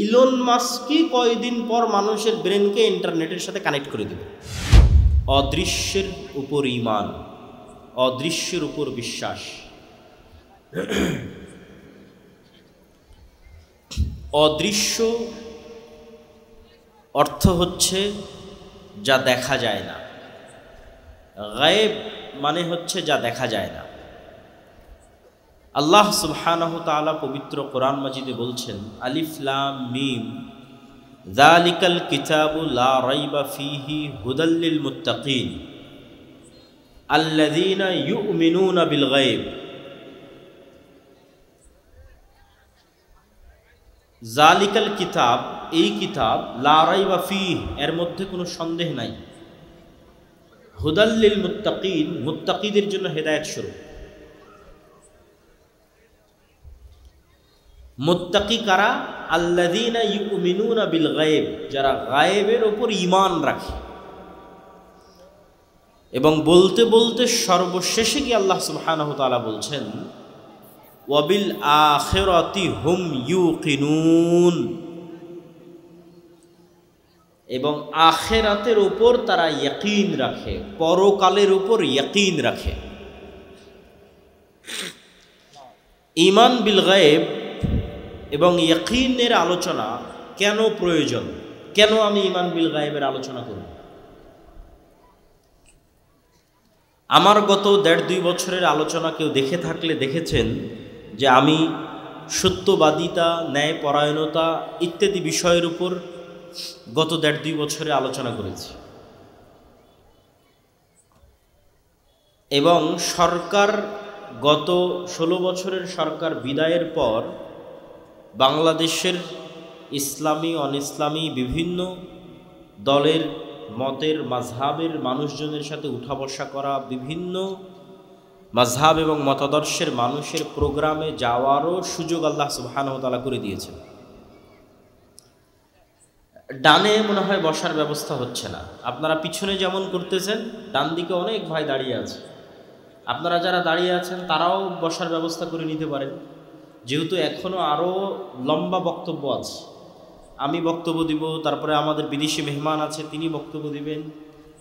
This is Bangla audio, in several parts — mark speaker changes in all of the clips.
Speaker 1: ইলন মাস্কই কয়দিন পর মানুষের ব্রেনকে ইন্টারনেটের সাথে কানেক্ট করে দেবে। অদৃশ্যের উপর ঈমান, অদৃশ্যের উপর বিশ্বাস। অদৃশ্য অর্থ হচ্ছে যা দেখা যায় না, গায়েব মানে হচ্ছে যা দেখা যায় না। আল্লাহ সুবহানাহু তাআলা পবিত্র কোরআন মাজিদে বলছেন, আলিফ লাম মিম যালিকাল কিতাবু লা রাইবা ফীহি হুদাল লিল মুত্তাকিন আল্লাযীনা ইউমিনুনা বিল গায়ব। জালিকাল কিতাব, এই কিতাব, লা রাইবা ফীহি, এর মধ্যে কোনো সন্দেহ নাই, হুদাল লিল মুত্তাকিন, মুত্তাকিদের জন্য হেদায়েত স্বরূপ। মুত্তাকি কারা? আল্লাযীনা ইউমিনুনা বিল গায়ব, যারা গায়েবের উপর ঈমান রাখে। এবং বলতে বলতে সর্বশেষে কি আল্লাহ সুবহানাহু ওয়া তাআলা বলছেন, ওয়া বিল আখিরাতি হুম ইউকিনুন, এবং আখিরাতের উপর তারা ইয়াকিন রাখে, পরকালের উপর ইয়াকিন রাখে। ঈমান বিল গায়ব এবং ইয়াকিনের আলোচনা কেন প্রয়োজন? কেন আমি ঈমান বিল গায়বের আলোচনা করব? আমার গত ১.৫-২ বছরের আলোচনা কেউ দেখে থাকলে দেখেছেন যে আমি সত্যবাদিতা, ন্যায়পরায়ণতা ইত্যাদি বিষয়ের উপর গত ১.৫-২ বছরে আলোচনা করেছি। এবং সরকার, গত ১৬ বছরের সরকার বিদায়ের পর বাংলাদেশের ইসলামী অন ইসলামী বিভিন্ন দলের, মতের, মাযহাবের মানুষজনের সাথে উঠা বসা করা, বিভিন্ন মাযহাব এবং মতাদর্শের মানুষের প্রোগ্রামে যাওয়ারও সুযোগ আল্লাহ সুবহানাহু ওয়া তাআলা করে দিয়েছেন। ডানে মনে হয় বসার ব্যবস্থা হচ্ছে না, আপনারা পিছনে যেমন করতেছেন, ডান দিকে অনেক ভাই দাঁড়িয়ে আছে। আপনারা যারা দাঁড়িয়ে আছেন তারাও বসার ব্যবস্থা করে নিতে পারেন, যেহেতু এখনও আরও লম্বা বক্তব্য আছে। আমি বক্তব্য দিব, তারপরে আমাদের বিদেশি মেহমান আছে, তিনি বক্তব্য দিবেন,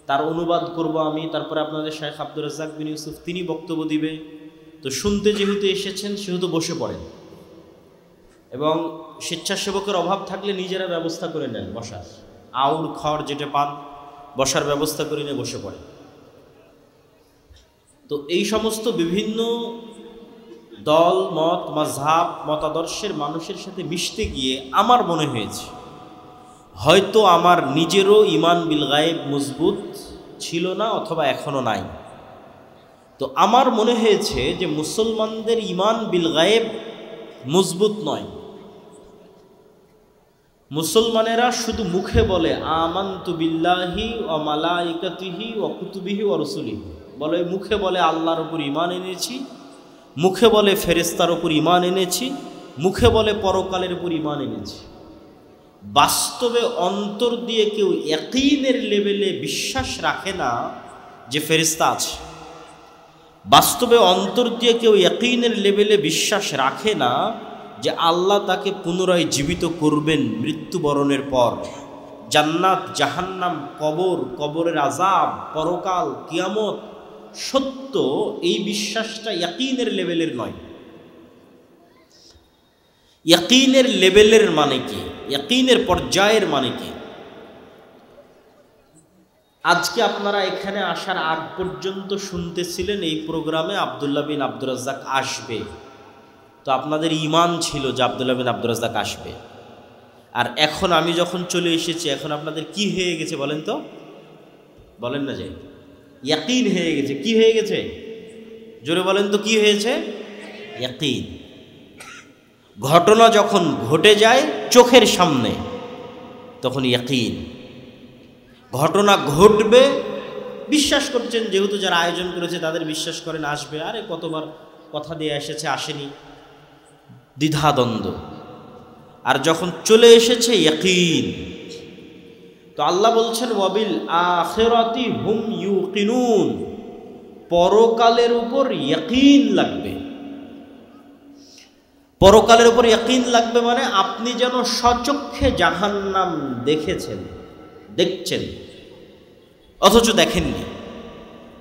Speaker 1: তার অনুবাদ করব আমি, তারপরে আপনাদের শেখ আব্দুর রাজ্জাক বিন ইউসুফ তিনি বক্তব্য দিবে। তো শুনতে যেহেতু এসেছেন সেহেতু বসে পড়েন, এবং স্বেচ্ছাসেবকের অভাব থাকলে নিজেরা ব্যবস্থা করে নেন বসার, আউর খড় যেটা পান বসার ব্যবস্থা করে নিয়ে বসে পড়েন। তো এই সমস্ত বিভিন্ন দল, মত, মাযহাব, মতাদর্শের মানুষের সাথে মিশতে গিয়ে আমার মনে হয়েছে হয়তো আমার নিজেরও ঈমান বিল গায়ব মজবুত ছিল না, অথবা এখনও নাই। তো আমার মনে হয়েছে যে মুসলমানদের ঈমান বিল গায়ব মজবুত নয়। মুসলমানেরা শুধু মুখে বলে আমানতু বিল্লাহি ওয়া মালাইকাতিহি ওয়া কুতুবিহি ওয়া রাসূলিহি, বলে মুখে বলে আল্লাহর উপর ঈমান এনেছি, মুখে বলে ফেরেশতার উপর ঈমান এনেছি, মুখে বলে পরকালের উপর ঈমান এনেছি। বাস্তবে অন্তর দিয়ে কেউ ইয়াকিনের লেভেলে বিশ্বাস রাখে না যে ফেরেশতা আছে। বাস্তবে অন্তর দিয়ে কেউ ইয়াকিনের লেভেলে বিশ্বাস রাখে না যে আল্লাহ তাকে পুনরায় জীবিত করবেন মৃত্যুবরণের পর। জান্নাত, জাহান্নাম, কবর, কবরের আযাব, পরকাল, কিয়ামত সত্য, এই বিশ্বাসটা ইয়াকিনের লেভেলের নয়। ইয়াকিনের লেভেলের মানে কি? ইয়াকিনের পর্যায়ের মানে কি? আজকে আপনারা এখানে আসার আগ পর্যন্ত শুনতেছিলেন এই প্রোগ্রামে আব্দুল্লাহ বিন আব্দুর রাজ্জাক আসবে। তো আপনাদের ঈমান ছিল যে আব্দুল্লাহ বিন আব্দুর রাজ্জাক আসবে। আর এখন আমি যখন চলে এসেছি, এখন আপনাদের কি হয়ে গেছে বলেন তো? বলেন না যে ইয়াকিন হয়ে গেছে। কি হয়ে গেছে? জোরে বলেন তো, কি হয়েছে? ইয়াকিন। ঘটনা যখন ঘটে যায় চোখের সামনে তখন ইয়াকিন। ঘটনা ঘটবে বিশ্বাস করছেন, যেহেতু যারা আয়োজন করেছে তাদের বিশ্বাস করেন আসবে। আরে কতবার কথা দিয়ে এসেছে, আসেনি, দ্বিধাদ্বন্দ্ব। আর যখন চলে এসেছে ইয়াকিন, তো আল্লাহ বলছেন ওয়াবিল আখিরাতি হুম ইউকিনুন, পরকালের উপর ইয়াকিন লাগবে। পরকালের উপর ইয়াকিন লাগবে মানে আপনি যেন স্বচক্ষে জাহান্নাম দেখছেন অথচ দেখেননি।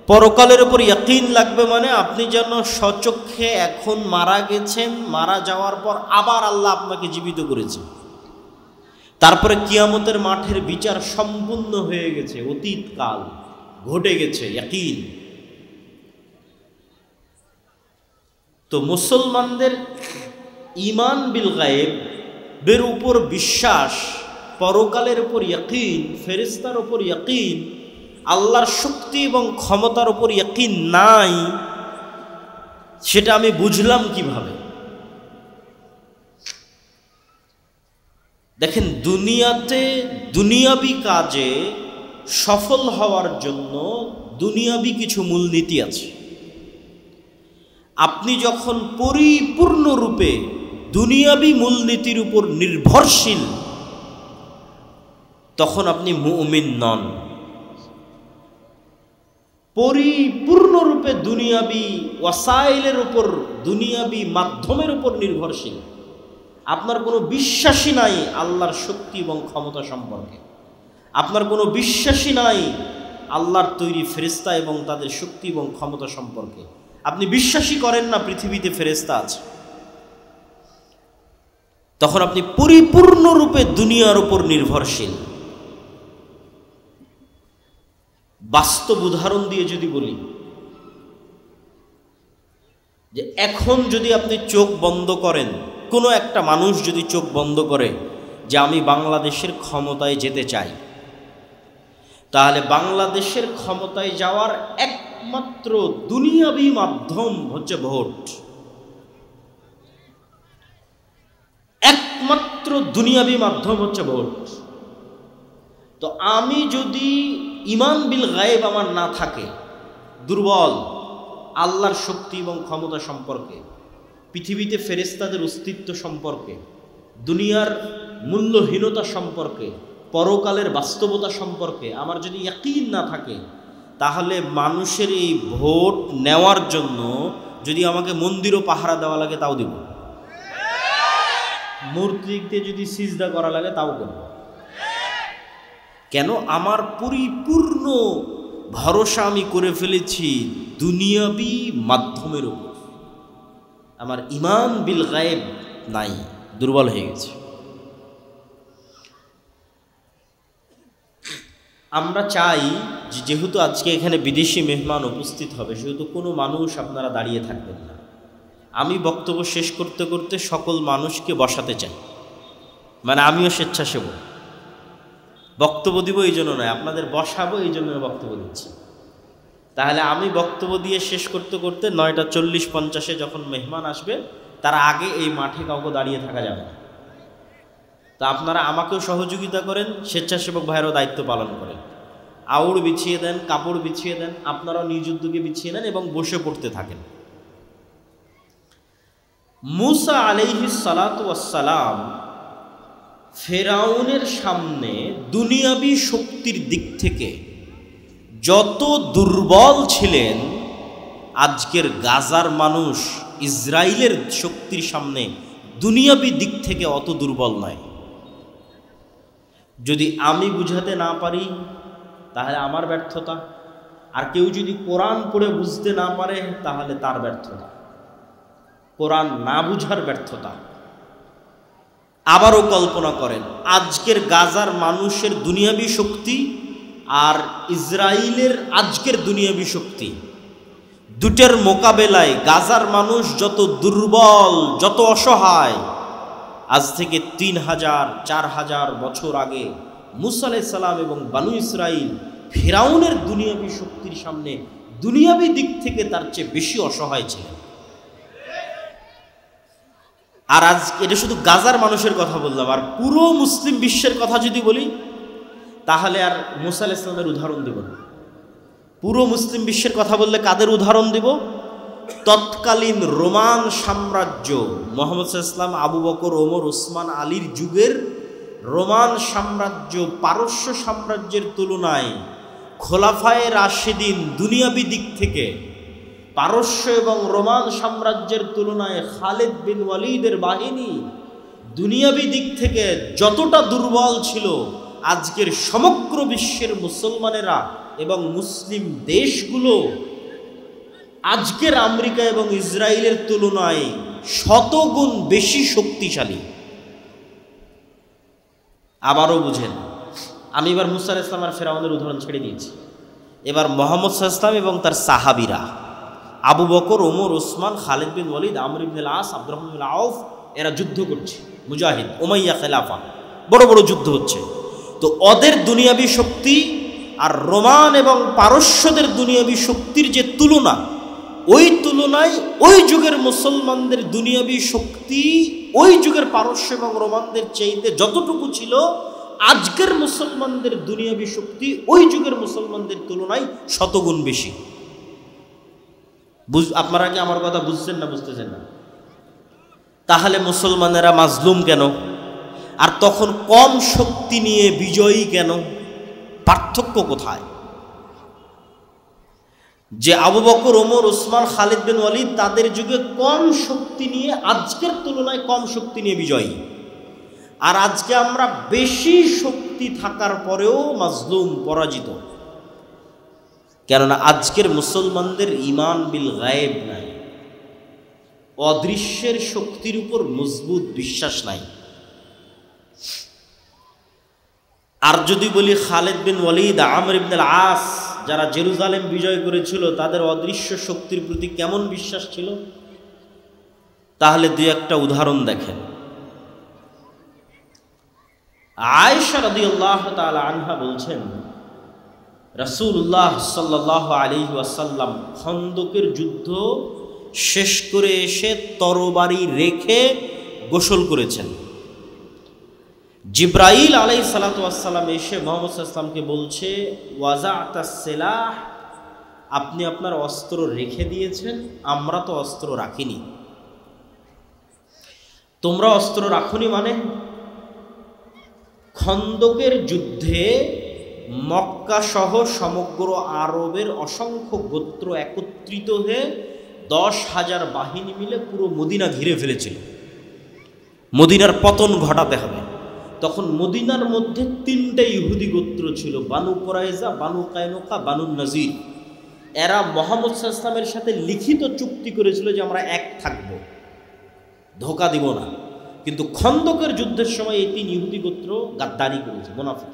Speaker 1: পরকালের উপর ইয়াকিন লাগবে মানে আপনি যেন স্বচক্ষে এখন মারা গেছেন, মারা যাওয়ার পর আবার আল্লাহ আপনাকে জীবিত করেছে, তারপরে কিয়ামতের মাঠের বিচার সম্পূর্ণ হয়ে গেছে, অতীত কাল ঘটে গেছে, ইয়াকিন। তো মুসলমানদের ঈমান বিল গায়েবের উপর বিশ্বাস, পরকালের উপর ইয়াকিন, ফেরেশতার উপর ইয়াকিন, আল্লাহর শক্তি এবং ক্ষমতার উপর ইয়াকিন নাই, সেটা আমি বুঝলাম কিভাবে? দেখেন, দুনিয়াতে দুনিয়াবি কাজে সফল হওয়ার জন্য দুনিয়াবি কিছু মূলনীতি আছে। আপনি যখন পরিপূর্ণরূপে দুনিয়াবি মূলনীতির উপর নির্ভরশীল, তখন আপনি মুমিন নন। পরিপূর্ণরূপে দুনিয়াবি ওয়াসাইলের উপর, দুনিয়াবি মাধ্যমের উপর নির্ভরশীল, আপনার কোনো বিশ্বাসই নাই আল্লাহর শক্তি এবং ক্ষমতা সম্পর্কে, আপনার কোনো বিশ্বাসই নাই আল্লাহর তৈরি ফেরেশতা এবং তাদের শক্তি এবং ক্ষমতা সম্পর্কে, আপনি বিশ্বাসই করেন না পৃথিবীতে ফেরেশতা আছে, তখন আপনি পরিপূর্ণরূপে দুনিয়ার উপর নির্ভরশীল। বাস্তব উদাহরণ দিয়ে যদি বলি, যে এখন যদি আপনি চোখ বন্ধ করেন, কোনো একটা মানুষ যদি চোখ বন্ধ করে যে আমি বাংলাদেশের ক্ষমতায় যেতে চাই, তাহলে বাংলাদেশের ক্ষমতায় যাওয়ার একমাত্র দুনিয়াবি মাধ্যম হচ্ছে ভোট। একমাত্র দুনিয়াবি মাধ্যম হচ্ছে ভোট। তো আমি যদি ঈমান বিল গায়েব আমার না থাকে, দুর্বল আল্লাহর শক্তি এবং ক্ষমতা সম্পর্কে, পৃথিবীতে ফেরেশতাদের অস্তিত্ব সম্পর্কে, দুনিয়ার মূল্যহীনতা সম্পর্কে, পরকালের বাস্তবতা সম্পর্কে আমার যদি ইয়াকিন না থাকে, তাহলে মানুষের এই ভোট নেওয়ার জন্য যদি আমাকে মন্দিরও পাহারা দেওয়া লাগে তাও দেব, মূর্তিতে যদি সিজদা করা লাগে তাও করব। কেন? আমার পরিপূর্ণ ভরসা আমি করে ফেলেছি দুনিয়াবি মাধ্যমের উপর, আমার ঈমান বিল গায়েব নাই, দুর্বল হয়ে গেছে। আমরা চাই যে যেহেতু আজকে এখানে বিদেশি মেহমান উপস্থিত হবে, সেহেতু কোনো মানুষ আপনারা দাঁড়িয়ে থাকবেন না। আমি বক্তব্য শেষ করতে করতে সকল মানুষকে বসাতে চাই, মানে আমিও স্বেচ্ছাসেবক। বক্তব্য দিব এই জন্য নয়, আপনাদের বসাবো এই জন্য বক্তব্য দিচ্ছি। তাহলে আমি বক্তব্য দিয়ে শেষ করতে করতে 9:40-50 যখন মেহমান আসবে, তার আগে এই মাঠে কাউকে দাঁড়িয়ে থাকা যাবে না। তা আপনারা আমাকেও সহযোগিতা করেন, স্বেচ্ছাসেবক ভাইয়েরও দায়িত্ব পালন করেন, আউড় বিছিয়ে দেন, কাপড় বিছিয়ে দেন, আপনারাও নিজ উদ্যোগে বিছিয়ে নেন এবং বসে পড়তে থাকেন। মুসা আলাইহিস সালাতু ওয়াস সালাম ফেরাউনের সামনে দুনিয়াবি শক্তির দিক থেকে যত দুর্বল ছিলেন, আজকের গাজার মানুষ ইসরায়েলের শক্তির সামনে দুনিয়াবি দিক থেকে অত দুর্বল নয়। যদি আমি বুঝাতে না পারি তাহলে আমার ব্যর্থতা, আর কেউ যদি কোরআন পড়ে বুঝতে না পারে তাহলে তার ব্যর্থতা, কোরআন না বুঝার ব্যর্থতা। আবারও কল্পনা করেন, আজকের গাজার মানুষের দুনিয়াবি শক্তি আর ইসরায়েলের আজকের দুনিয়াবি শক্তি, দুটের মোকাবেলায় গাজার মানুষ যত দুর্বল, যত অসহায়, আজ থেকে 3000-4000 বছর আগে মুসা আলাইহিস সালাম এবং বানু ইসরাইল ফিরাউনের দুনিয়াবি শক্তির সামনে দুনিয়াবি দিক থেকে তার চেয়ে বেশি অসহায় ছিল। আর আজ এটা শুধু গাজার মানুষের কথা বললাম, আর পুরো মুসলিম বিশ্বের কথা যদি বলি তাহলে আর মুসা আলাইহিস সালামের উদাহরণ দেব না। পুরো মুসলিম বিশ্বের কথা বললে কাদের উদাহরণ দিব? তৎকালীন রোমান সাম্রাজ্য, মুহাম্মদ সাল্লাল্লাহু আলাইহি ওয়াসাল্লাম, আবু বকর, ওমর, ওসমান, আলীর যুগের রোমান সাম্রাজ্য পারস্য সাম্রাজ্যের তুলনায় খোলাফায়ে রাশিদিন দুনিয়াবি দিক থেকে পারস্য এবং রোমান সাম্রাজ্যের তুলনায় খালিদ বিন ওয়ালিদের বাহিনী দুনিয়াবী দিক থেকে যতটা দুর্বল ছিল, আজকের সমগ্র বিশ্বের মুসলমানেরা এবং মুসলিম দেশগুলো আজকের আমেরিকা এবং ইসরায়েলের তুলনায় শতগুণ বেশি শক্তিশালী। আবারও বুঝেন, আমি এবার মুসা আলাইহিস সালাম আর ফেরাউনের উদাহরণ ছেড়ে দিয়েছি। এবার মুহাম্মদ সাল্লাল্লাহু আলাইহি ওয়াসাল্লাম এবং তার সাহাবীরা আবু বকর, ওমর, ওসমান, খালিদ বিন ওয়ালিদ, আমর ইবনে আস, আব্দুর রহমান বিন আউফ, এরা যুদ্ধ করছে। মুজাহিদ, উমাইয়া খেলাফা, বড় বড় যুদ্ধ হচ্ছে। তো ওদের দুনিয়াবী শক্তি আর রোমান এবং পারস্যদের দুনিয়াবী শক্তির যে তুলনা, ওই তুলনায় ওই যুগের মুসলমানদের দুনিয়াবী শক্তি ওই যুগের পারস্য এবং রোমানদের চাইতে যতটুকু ছিল, আজকের মুসলমানদের দুনিয়াবী শক্তি ওই যুগের মুসলমানদের তুলনায় শতগুণ বেশি। আপনারা কি আমার কথা বুঝছেন না বুঝতেছেন না? তাহলে মুসলমানেরা মাজলুম কেন? আর তখন কম শক্তি নিয়ে বিজয়ী কেন? পার্থক্য কোথায়? যে আবু বকর, ওমর, ওসমান, খালিদ বিন ওয়ালিদ তাদের যুগে কম শক্তি নিয়ে, আজকের তুলনায় কম শক্তি নিয়ে বিজয়ী, আর আজকে আমরা বেশি শক্তি থাকার পরেও মাজলুম, পরাজিত। কেননা আজকের মুসলমানদের ঈমান বিল গায়েব নাই, অদৃশ্যের শক্তির উপর মজবুত বিশ্বাস নাই। আর যদি বলি খালিদ বিন ওয়ালিদ, আমর ইবনে আস, যারা জেরুজালেম বিজয় করেছিল, তাদের অদৃশ্য শক্তির প্রতি কেমন বিশ্বাস ছিল? তাহলে দুই একটা উদাহরণ দেখেন। আয়েশা রাদিয়াল্লাহু তাআলা আনহা বলছেন, রাসূলুল্লাহ সাল্লাল্লাহু আলাইহি ওয়াসাল্লাম খন্দকের যুদ্ধ শেষ করে এসে তরবারি রেখে গোসল করেছেন। জিব্রাইল আলাইহিস সালাতু ওয়াস সালাম এসে মুহাম্মদ সাল্লাল্লাহু আলাইহি ওয়াসাল্লামকে বলছে, ওয়াজাতাস সিলাহ, আপনি আপনার অস্ত্র রেখে দিয়েছেন, আমরা তো অস্ত্র রাখিনি। তোমরা অস্ত্র রাখনি মানে? খন্দকের যুদ্ধে মক্কা সহ সমগ্র আরবের অসংখ্য গোত্র একত্রিত হয়ে 10,000 বাহিনী মিলে পুরো মদিনা ঘিরে ফেলেছিল। মদিনার পতন ঘটাতে হবে। তখন মদিনার মধ্যে 3টে ইহুদি গোত্র ছিল, বানু কুরাইজা, বানু কায়নুকা, বানু নাজির। এরা মুহাম্মদ সাল্লাল্লাহু আলাইহি ওয়াসাল্লামের সাথে লিখিত চুক্তি করেছিল যে আমরা এক থাকব, ধোঁকা দিব না। কিন্তু খন্দকের যুদ্ধের সময় এই 3 ইহুদি গোত্র গাদ্দারি করেছে, মুনাফিক।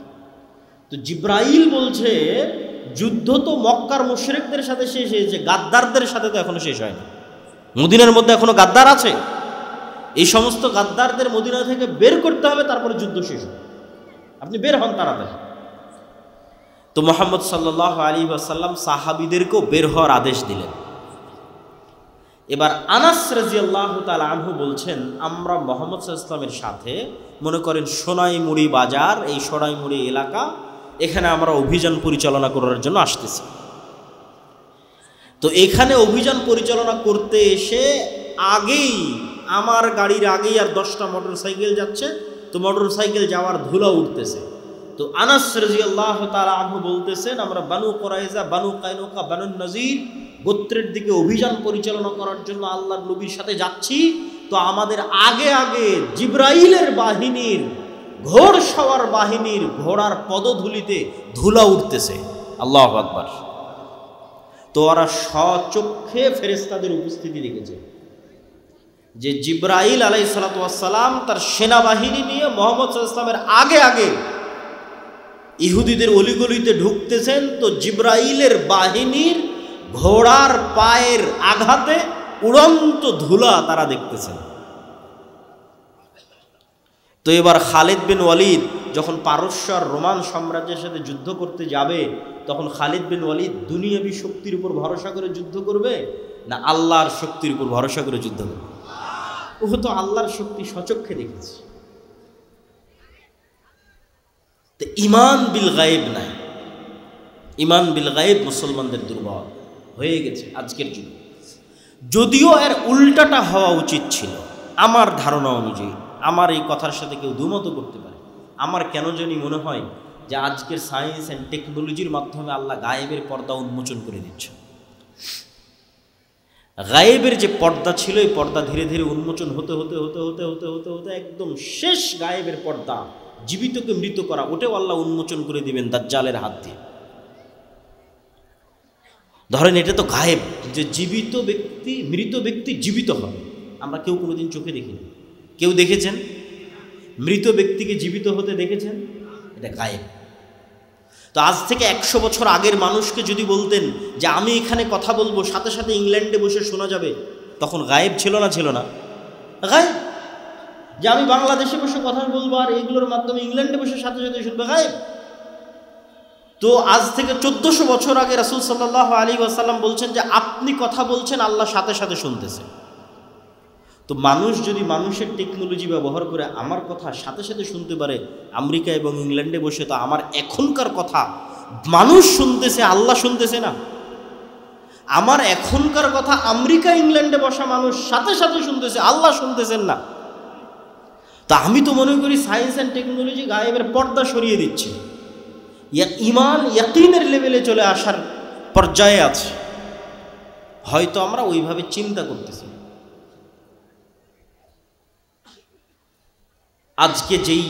Speaker 1: তো জিব্রাইল বলছে, যুদ্ধ তো মক্কার মুশরিকদের সাথে শেষ হয়েছে, গাদ্দারদের সাথে তো এখনো শেষ হয়নি। মদিনার মধ্যে এখনো গাদ্দার আছে। এই সমস্ত গাদ্দারদের মদিনা থেকে বের করতে হবে, তারপরে যুদ্ধ শেষ হবে। আপনি বের হন তাড়াতাড়ি। তো মুহাম্মদ সাল্লাল্লাহু আলাইহি ওয়াসাল্লাম সাহাবীদেরকেও বের হওয়ার আদেশ দিলেন। এবার আনাস রাদিয়াল্লাহু তাআলা আনহু বলছেন, আমরা মুহাম্মদ সাল্লাল্লাহু আলাইহি ওয়াসাল্লামের সাথে, মনে করেন সোনাইমুড়ি বাজার, এই সোনাইমুড়ি এলাকা, এখানে আমরা অভিযান পরিচালনা করার জন্য আসতেছি। তো এখানে অভিযান পরিচালনা করতে এসে আগেই, আমার গাড়ির আগেই আর 10টা মোটর সাইকেল যাচ্ছে। তো মোটর সাইকেল যাওয়ার ধুলা উঠতেছে। তো আনাস রাদিয়াল্লাহু তাআলা আনহু বলতেছেন, আমরা বানু কুরাইজা, বানু কায়নুকা, বানু নাজির গোত্রের দিকে অভিযান পরিচালনা করার জন্য আল্লাহর নবীর সাথে যাচ্ছি। তো আমাদের আগে আগে জিব্রাইলের বাহিনীর, ঘোড় সওয়ার বাহিনীর ঘোড়ার পদধূলিতে ধুলা উঠতেছে। আল্লাহু আকবার। তো ওরা স্বচক্ষে ফেরেশতাদের উপস্থিতি দেখেছে যে জিব্রাইল আলাইহিস সালাতু ওয়াস সালাম তার সেনাবাহিনী নিয়ে মুহাম্মদ সাল্লাল্লাহু আলাইহি ওয়াসাল্লামের আগে আগে ইহুদিদের অলিগলিতে ঢুকতেছেন। তো জিব্রাইলের বাহিনীর ঘোড়ার পায়ের আঘাতে উড়ন্ত ধুলা তারা দেখতেছেন। তো এবার খালিদ বিন ওয়ালিদ যখন পারস্য আর রোমান সাম্রাজ্যের সাথে যুদ্ধ করতে যাবে, তখন খালিদ বিন ওয়ালিদ দুনিয়াবী শক্তির উপর ভরসা করে যুদ্ধ করবে, না আল্লাহর শক্তির উপর ভরসা করে যুদ্ধ করবে? ও তো আল্লাহর শক্তি স্বচক্ষে দেখেছে। তো ঈমান বিল গায়েব নাই। ঈমান বিল গায়েব মুসলমানদের দুর্বল হয়ে গেছে আজকের যুগে। যদিও এর উল্টাটা হওয়া উচিত ছিল আমার ধারণা অনুযায়ী। আমার এই কথার সাথে কেউ দ্বিমত করতে পারে। আমার কেন জানি মনে হয় যে আজকের সায়েন্স অ্যান্ড টেকনোলজির মাধ্যমে আল্লাহ গায়েবের পর্দা উন্মোচন করে দিচ্ছে। গায়েবের যে পর্দা ছিল, এই পর্দা ধীরে ধীরে উন্মোচন হতে হতে হতে হতে হতে হতে হতে একদম শেষ গায়েবের পর্দা, জীবিতকে মৃত করা, ওটাও আল্লাহ উন্মোচন করে দিবেন দাজ্জালের হাত দিয়ে। ধরেন এটা তো গায়েব, যে জীবিত ব্যক্তি মৃত ব্যক্তি জীবিত হয়, আমরা কেউ কোনোদিন চোখে দেখিনি। কেউ দেখেছেন মৃত ব্যক্তিকে জীবিত হতে দেখেছেন? এটা গায়েব। তো আজ থেকে 100 বছর আগের মানুষকে যদি বলতেন যে আমি এখানে কথা বলবো, সাথে সাথে ইংল্যান্ডে বসে শোনা যাবে, তখন গায়েব ছিল না? ছিল না গায়েব। যে আমি বাংলাদেশে বসে কথা বলবো আর এগুলোর মাধ্যমে ইংল্যান্ডে বসে সাথে সাথে শুনবে, গায়েব। তো আজ থেকে 1400 বছর আগে রাসূল সাল্লাল্লাহু আলাইহি ওয়াসাল্লাম বলছেন যে আপনি কথা বলছেন, আল্লাহ সাথে সাথে শুনতেছে। তো মানুষ যদি মানুষের টেকনোলজি ব্যবহার করে আমার কথা সাথে সাথে শুনতে পারে আমেরিকা এবং ইংল্যান্ডে বসে, তো আমার এখনকার কথা মানুষ শুনতেছে, আল্লাহ শুনতেছে না? আমার এখনকার কথা আমেরিকা ইংল্যান্ডে বসা মানুষ সাথে সাথে শুনতেছে, আল্লাহ শুনতেছেন না? তা আমি তো মনে করি সায়েন্স অ্যান্ড টেকনোলজি গায়েবের পর্দা সরিয়ে দিচ্ছে, ঈমান ইয়াকিনের লেভেলে চলে আসার পর্যায়ে আছে। হয়তো আমরা ওইভাবে চিন্তা করতেছি। আজকে যেই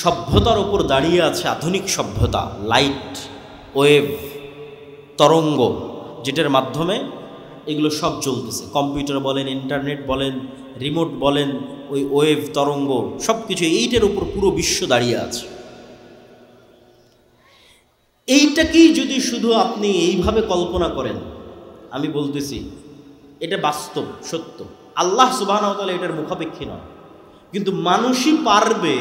Speaker 1: সভ্যতার ওপর দাঁড়িয়ে আছে আধুনিক সভ্যতা, লাইট, ওয়েভ, তরঙ্গ, যেটার মাধ্যমে এগুলো সব চলতেছে, কম্পিউটার বলেন, ইন্টারনেট বলেন, রিমোট বলেন, ওই ওয়েভ, তরঙ্গ সব কিছু, এইটার উপর পুরো বিশ্ব দাঁড়িয়ে আছে। এইটাকেই যদি শুধু আপনি এইভাবে কল্পনা করেন, আমি বলতেছি এটা বাস্তব সত্য, আল্লাহ সুবহানাহু ওয়া তাআলা এটার মুখাপেক্ষী নয়। কিন্তু মানুষই পারবে,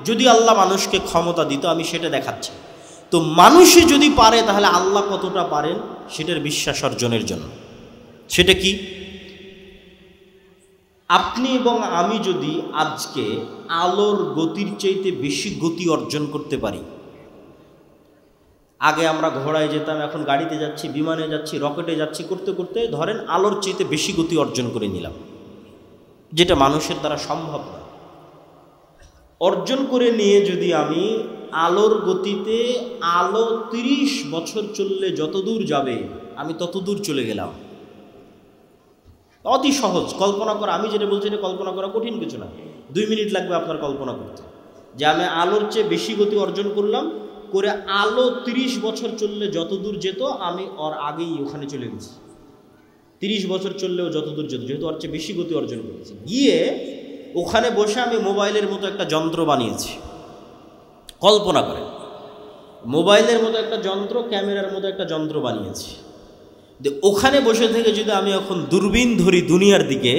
Speaker 1: যদি আল্লাহ মানুষকে ক্ষমতা দিত, আমি সেটা দেখাচ্ছি। তো মানুষই যদি পারে, তাহলে আল্লাহ কতটা পারেন সেটার বিশ্বাস অর্জনের জন্য। সেটা কি? আপনি এবং আমি যদি আজকে আলোর গতির চাইতে বেশি গতি অর্জন করতে পারি, আগে আমরা ঘোড়ায় যেতাম, এখন গাড়িতে যাচ্ছি, বিমানে যাচ্ছি, রকেটে যাচ্ছি, করতে করতে ধরেন আলোর চাইতে বেশি গতি অর্জন করে নিলাম, যেটা মানুষের দ্বারা সম্ভব না। অর্জন করে নিয়ে যদি আমি আলোর গতিতে, আলো 30 বছর চললে যত দূর যাবে আমি তত দূর চলে গেলাম, অতি সহজ কল্পনা করা। আমি যেটা বলছি এটা কল্পনা করা কঠিন কিছু না, 2 মিনিট লাগবে আপনার কল্পনা করতে, যে আমি আলোর চেয়ে বেশি গতি অর্জন করলাম, করে আলো 30 বছর চললে যত দূর যেত আমি ওর আগেই ওখানে চলে গেছি। 30 বছর চললেও যত দূর যেত, যেহেতু ওর চেয়ে বেশি গতি অর্জন করেছি, গিয়ে ওখানে বসে আমি মোবাইলের মতো একটা যন্ত্র বানিয়েছি। কল্পনা করেন, মোবাইলের মতো একটা যন্ত্র, ক্যামেরার মতো একটা যন্ত্র বানিয়েছি। ওখানে বসে থেকে যদি আমি এখন দূরবীন ধরি দুনিয়ার দিকে,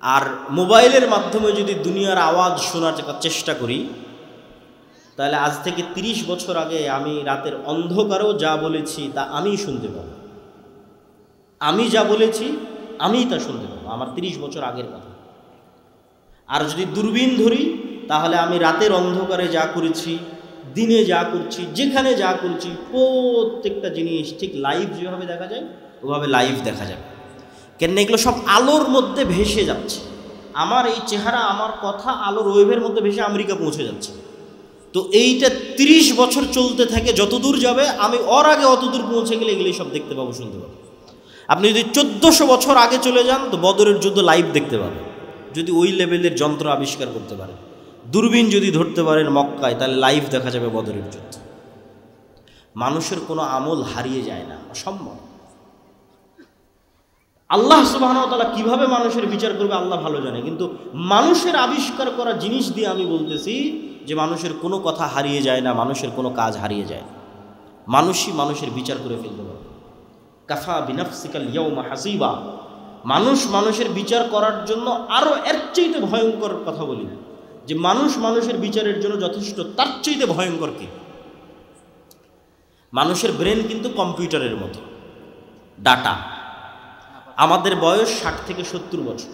Speaker 1: আর মোবাইলের মাধ্যমে যদি দুনিয়ার আওয়াজ শোনার চেষ্টা করি, তাহলে আজ থেকে 30 বছর আগে আমি রাতের অন্ধকারেও যা বলেছি তা আমিই শুনতে পাবো। আমি যা বলেছি আমিই তা শুনতে পাবো, আমার 30 বছর আগের কথা। আর যদি দূরবীন ধরি, তাহলে আমি রাতের অন্ধকারে যা করেছি, দিনে যা করছি, যেখানে যা করছি, প্রত্যেকটা জিনিস ঠিক লাইভ যেভাবে দেখা যায় ওভাবে লাইভ দেখা যাবে। কেন এগুলো সব আলোর মধ্যে ভেসে যাচ্ছে। আমার এই চেহারা, আমার কথা আলোর ওয়েভের মধ্যে ভেসে আমেরিকা পৌঁছে যাচ্ছে। তো এইটা 30 বছর চলতে থাকে, যত দূর যাবে আমি ওর আগে অত দূর পৌঁছে গেলে এগুলোই সব দেখতে পাবো, শুনতে পাবো। আপনি যদি 1400 বছর আগে চলে যান, তো বদরের যুদ্ধ লাইভ দেখতে পাবেন, যদি ওই লেভেলের যন্ত্র আবিষ্কার করতে পারেন। দূরবীন যদি ধরতে পারেন মক্কায়, তাহলে লাইভ দেখা যাবে বদরের যুদ্ধ। মানুষের কোনো আমল হারিয়ে যায় না, অসম্ভব। আল্লাহ সুবহানাহু ওয়া তাআলা কিভাবে মানুষের বিচার করবে আল্লাহ ভালো জানে, কিন্তু মানুষের আবিষ্কার করা জিনিস দিয়ে আমি বলতেছি যে মানুষের কোনো কথা হারিয়ে যায় না, মানুষের কোনো কাজ হারিয়ে যায় না। মানুষই মানুষের বিচার করে ফেলতে পারে। কাফা বিনাফসিকাল ইয়াউমা হাসিবা। মানুষ মানুষের বিচার করার জন্য আরও এর চাইতে ভয়ঙ্কর কথা বলি, যে মানুষ মানুষের বিচারের জন্য যথেষ্ট, তার চাইতে ভয়ঙ্কর কি? মানুষের ব্রেন কিন্তু কম্পিউটারের মতো, ডাটা। আমাদের বয়স 60 থেকে 70 বছর,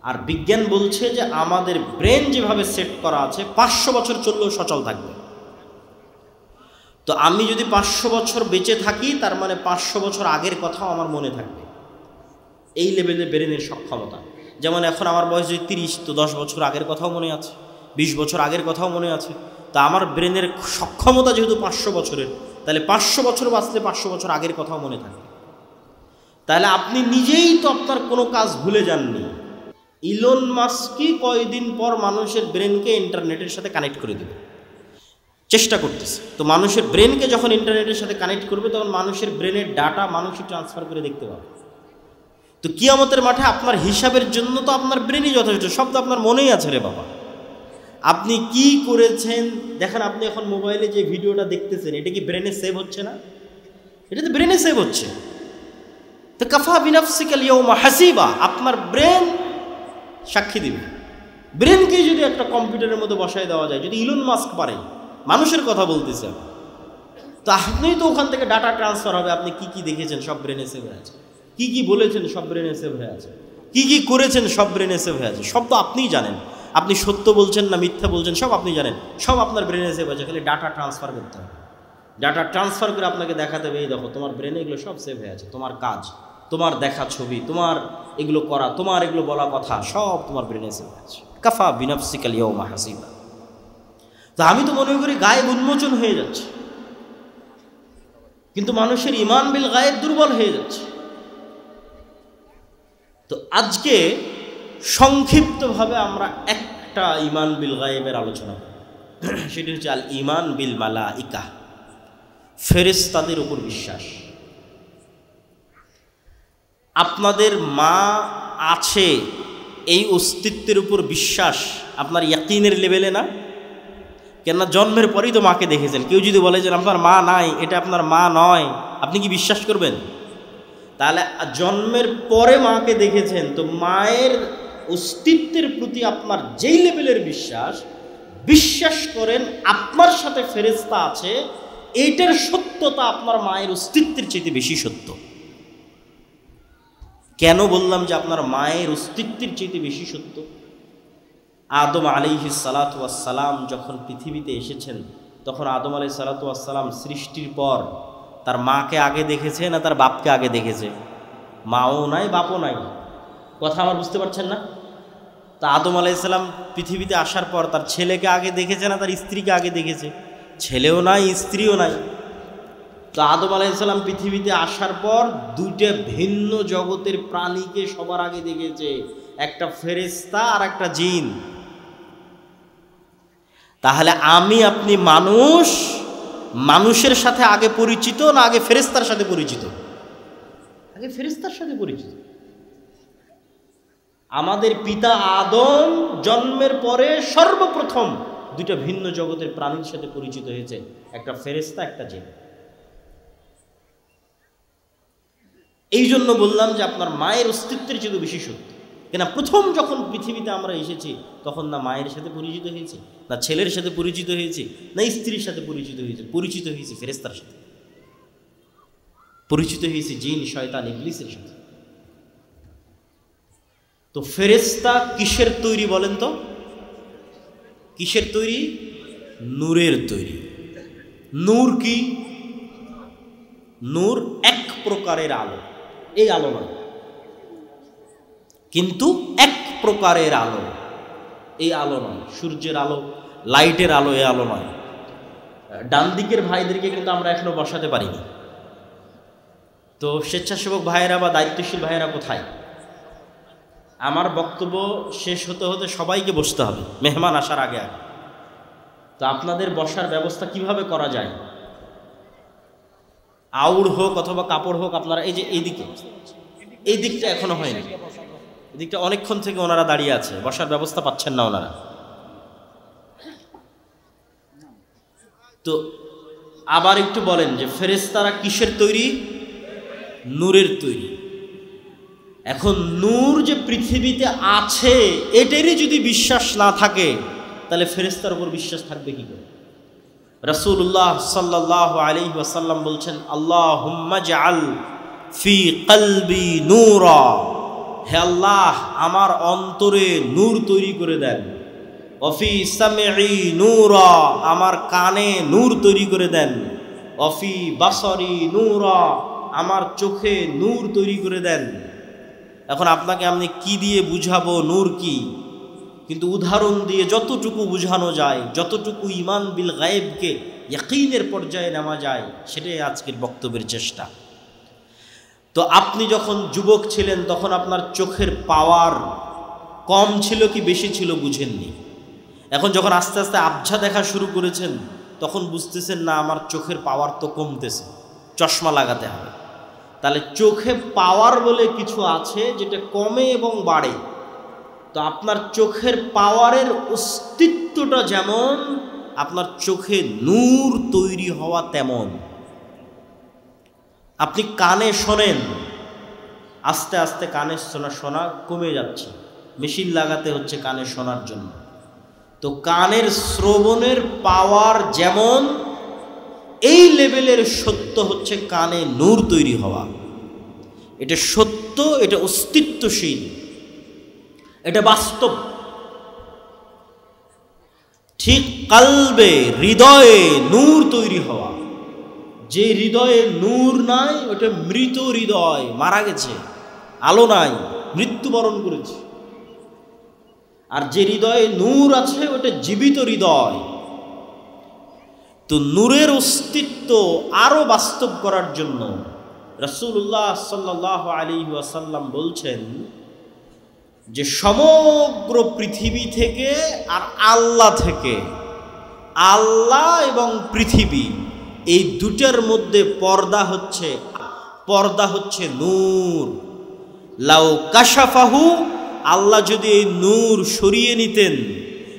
Speaker 1: আর বিজ্ঞান বলছে যে আমাদের ব্রেন যেভাবে সেট করা আছে 500 বছর চললেও সচল থাকবে। তো আমি যদি 500 বছর বেঁচে থাকি, তার মানে 500 বছর আগের কথাও আমার মনে থাকবে। এই লেভেলের ব্রেনের সক্ষমতা। যেমন এখন আমার বয়স যদি 30, তো 10 বছর আগের কথাও মনে আছে, 20 বছর আগের কথাও মনে আছে। তা আমার ব্রেনের সক্ষমতা যেহেতু 500 বছরের, তাহলে 500 বছর বাঁচলে 500 বছর আগের কথাও মনে থাকবে। তাহলে আপনি নিজেই তো আপনার কোনো কাজ ভুলে যাননি। ইলন মাস্কই কয়দিন পর মানুষের ব্রেনকে ইন্টারনেটের সাথে কানেক্ট করে দেবে, চেষ্টা করতেছে। তো মানুষের ব্রেনকে যখন ইন্টারনেটের সাথে কানেক্ট করবে তখন মানুষের ব্রেনের ডাটা মানুষই ট্রান্সফার করে দেখতে পাবে। তো কিয়ামতের মাঠে আপনার হিসাবের জন্য তো আপনার ব্রেনই যথেষ্ট, সব তো আপনার মনেই আছে রে বাবা। আপনি কি করেছেন দেখেন, আপনি এখন মোবাইলে যে ভিডিওটা দেখতেছেন এটা কি ব্রেনে সেভ হচ্ছে না? এটা তো ব্রেনে সেভ হচ্ছে। তো কাফা বিনাফসিকা ইয়াউমা হাসিবা, আপনার ব্রেন সাক্ষী দিবে। ব্রেনকে যদি একটা কম্পিউটারের মধ্যে বসায় দেওয়া যায়, যদি ইলন মাস্ক পারে, মানুষের কথা বলতেছে, তো আপনি তো ওখান থেকে ডাটা ট্রান্সফার হবে। আপনি কি কি দেখেছেন সব ব্রেনে সেভ হয়ে আছে, কি কি বলেছেন সব ব্রেনে সেভ হয়ে আছে, কি কি করেছেন সব ব্রেনে সেভ হয়ে আছে। সব তো আপনিই জানেন, আপনি সত্য বলছেন না মিথ্যা বলছেন সব আপনি জানেন, সব আপনার ব্রেনে সেভ আছে। খালি ডাটা ট্রান্সফার করতে হবে। ডাটা ট্রান্সফার করে আপনাকে দেখাতে হবে, এই দেখো তোমার ব্রেনে এগুলো সব সেভ হয়ে আছে, তোমার কাজ, তোমার দেখা ছবি, তোমার এগুলো করা, তোমার এগুলো বলা কথা সব তোমার ব্রেনে সেভ হয়ে আছে। কাফা বিনাফসিকা ইয়াউমা হাসিবা। তো আমি তো মনে করি গায়েব উন্মোচন হয়ে যাচ্ছে, কিন্তু মানুষের ঈমান বিল গায়েব দুর্বল হয়ে যাচ্ছে। তো আজকে সংক্ষিপ্তভাবে আমরা একটা ঈমান বিল গায়েবের আলোচনা করব, সেটি হচ্ছে আল ঈমান বিল মালাইকা, ফেরেশতাদের উপর বিশ্বাস। আপনাদের মা আছে এই অস্তিত্বের উপর বিশ্বাস আপনার ইয়াকিনের লেভেলে না? কেননা জন্মের পরেই তো মাকে দেখেছেন। কেউ যদি বলে যে আপনার মা নাই, এটা আপনার মা নয়, আপনি কি বিশ্বাস করবেন? তাহলে জন্মের পরে মাকে দেখেছেন, তো মায়ের অস্তিত্বের প্রতি আপনার যেই লেভেলের বিশ্বাস করেন আপনার সাথে ফেরেশতা আছে, এইটার সত্যতা আপনার মায়ের অস্তিত্বের চাইতে বেশি সত্য। কেন বললাম যে আপনার মায়ের অস্তিত্বের চাইতে বেশি সত্য? আদম আলাইহিস সালাতু ওয়াস সালাম যখন পৃথিবীতে এসেছেন, তখন আদম আলাইহিস সালাতু ওয়াস সালাম সৃষ্টির পর তার মাকে আগে দেখেছে না তার বাপকে আগে দেখেছে? মাও নাই বাপও নাই। কথা আমার বুঝতে পারছেন না? তা আদম আলাইহিস সালাম পৃথিবীতে আসার পর তার ছেলেকে আগে দেখেছে না তার স্ত্রীকে আগে দেখেছে? ছেলেও নাই স্ত্রীও নাই। তো আদম আলাইহিস সালাম পৃথিবীতে আসার পর দুইটা ভিন্ন জগতের প্রাণীকে সবার আগে দেখেছে, একটা ফেরেশতা আর একটা জিন। তাহলে আমি আপনি মানুষের সাথে আগে পরিচিত না আগে ফেরেশতার সাথে পরিচিত? আগে ফেরেশতার সাথে পরিচিত। আমাদের পিতা আদম জন্মের পরে সর্বপ্রথম দুইটা ভিন্ন জগতের প্রাণীর সাথে পরিচিত হয়েছে, একটা ফেরেশতা একটা জিন। এই জন্য বললাম যে আপনার মায়ের অস্তিত্বের চেয়ে বেশি সত্য। কেন প্রথম যখন পৃথিবীতে আমরা এসেছি তখন না মায়ের সাথে পরিচিত হয়েছি, না ছেলের সাথে পরিচিত হয়েছি, না স্ত্রীর সাথে পরিচিত হয়েছি ফেরেশতার সাথে, পরিচিত হয়েছি জিন শয়তান ইবলিসের সাথে। তো ফেরেশতা কিসের তৈরি বলেন তো? কিসের তৈরি? নূরের তৈরি। নূর কি? নূর এক প্রকারের আলো, এই আলো নয়, কিন্তু এক প্রকারের আলো, এই আলো নয়। সূর্যের আলো, লাইটের আলো, এই আলো নয়। ডান দিকের ভাইদেরকে কিন্তু আমরা এখনো বসাতে পারিনি। তো স্বেচ্ছাসেবক ভাইয়েরা বা দায়িত্বশীল ভাইয়েরা কোথায়? আমার বক্তব্য শেষ হতে হতে সবাইকে বসতে হবে মেহমান আসার আগে আগে। তো আপনাদের বসার ব্যবস্থা কিভাবে করা যায়? আউড় হোক অথবা কাপড় হোক, আপনারা এই যে এই দিকটা এখনো হয়নি, এই দিকটা অনেকক্ষণ থেকে ওনারা দাঁড়িয়ে আছে, বসার ব্যবস্থা পাচ্ছেন না ওনারা। তো আবার একটু বলেন যে ফেরেশতারা কিসের তৈরি? নূরের তৈরি। এখন নূর যে পৃথিবীতে আছে এটারই যদি বিশ্বাস না থাকে তাহলে ফেরেশতার উপর বিশ্বাস থাকবে কি করে? রাসূলুল্লাহ সাল্লাল্লাহু আলাইহি ওয়াসাল্লাম বলছেন, আল্লাহুম্মা জাআল ফি কলবি নূরা, হে আল্লাহ আমার অন্তরে নূর তৈরি করে দেন। ওয়া ফি সামঈ নূরা, আমার কানে নূর তৈরি করে দেন। ওয়া ফি বাসারি নূরা, আমার চোখে নূর তৈরি করে দেন। এখন আপনাকে আমি কি দিয়ে বুঝাবো নূর কি? কিন্তু উদাহরণ দিয়ে যতটুকু বুঝানো যায়, যতটুকু ঈমান বিল গায়েবকে ইয়াকিনের পর্যায়ে নেওয়া যায়, সেটাই আজকের বক্তব্যের চেষ্টা। তো আপনি যখন যুবক ছিলেন তখন আপনার চোখের পাওয়ার কম ছিল কি বেশি ছিল বুঝেননি। এখন যখন আস্তে আস্তে আবঝা দেখা শুরু করেছেন তখন বুঝতেছেন না আমার চোখের পাওয়ার তো কমতেছে, চশমা লাগাতে হবে। তাহলে চোখে পাওয়ার বলে কিছু আছে যেটা কমে এবং বাড়ে। তো আপনার চোখের পাওয়ারের অস্তিত্বটা যেমন, আপনার চোখে নূর তৈরি হওয়া তেমন। আপনি কানে শোনেন, আস্তে আস্তে কানে শোনা কমে যাচ্ছে, মেশিন লাগাতে হচ্ছে কানে শোনার জন্য। তো কানের শ্রবণের পাওয়ার যেমন, এই লেভেলের সত্য হচ্ছে কানে নূর তৈরি হওয়া। এটা সত্য, এটা অস্তিত্বশীল, এটা বাস্তব। ঠিক কালবে, হৃদয়ে নূর তৈরি হওয়া। যে হৃদয়ে নূর নাই ওটা মৃত হৃদয়, মারা গেছে, আলো নাই, মৃত্যুবরণ করেছে। আর যে হৃদয়ে নূর আছে ওটা জীবিত হৃদয়। তো নূরের অস্তিত্ব আরো বাস্তব করার জন্য রাসূলুল্লাহ সাল্লাল্লাহু আলাইহি ওয়াসাল্লাম বলছেন যে সমগ্র পৃথিবী থেকে আর আল্লাহ থেকে, আল্লাহ এবং পৃথিবী এই দুটার মধ্যে পর্দা হচ্ছে নূর। লাউ কাশাফাহু, আল্লাহ যদি এই নূর সরিয়ে নিতেন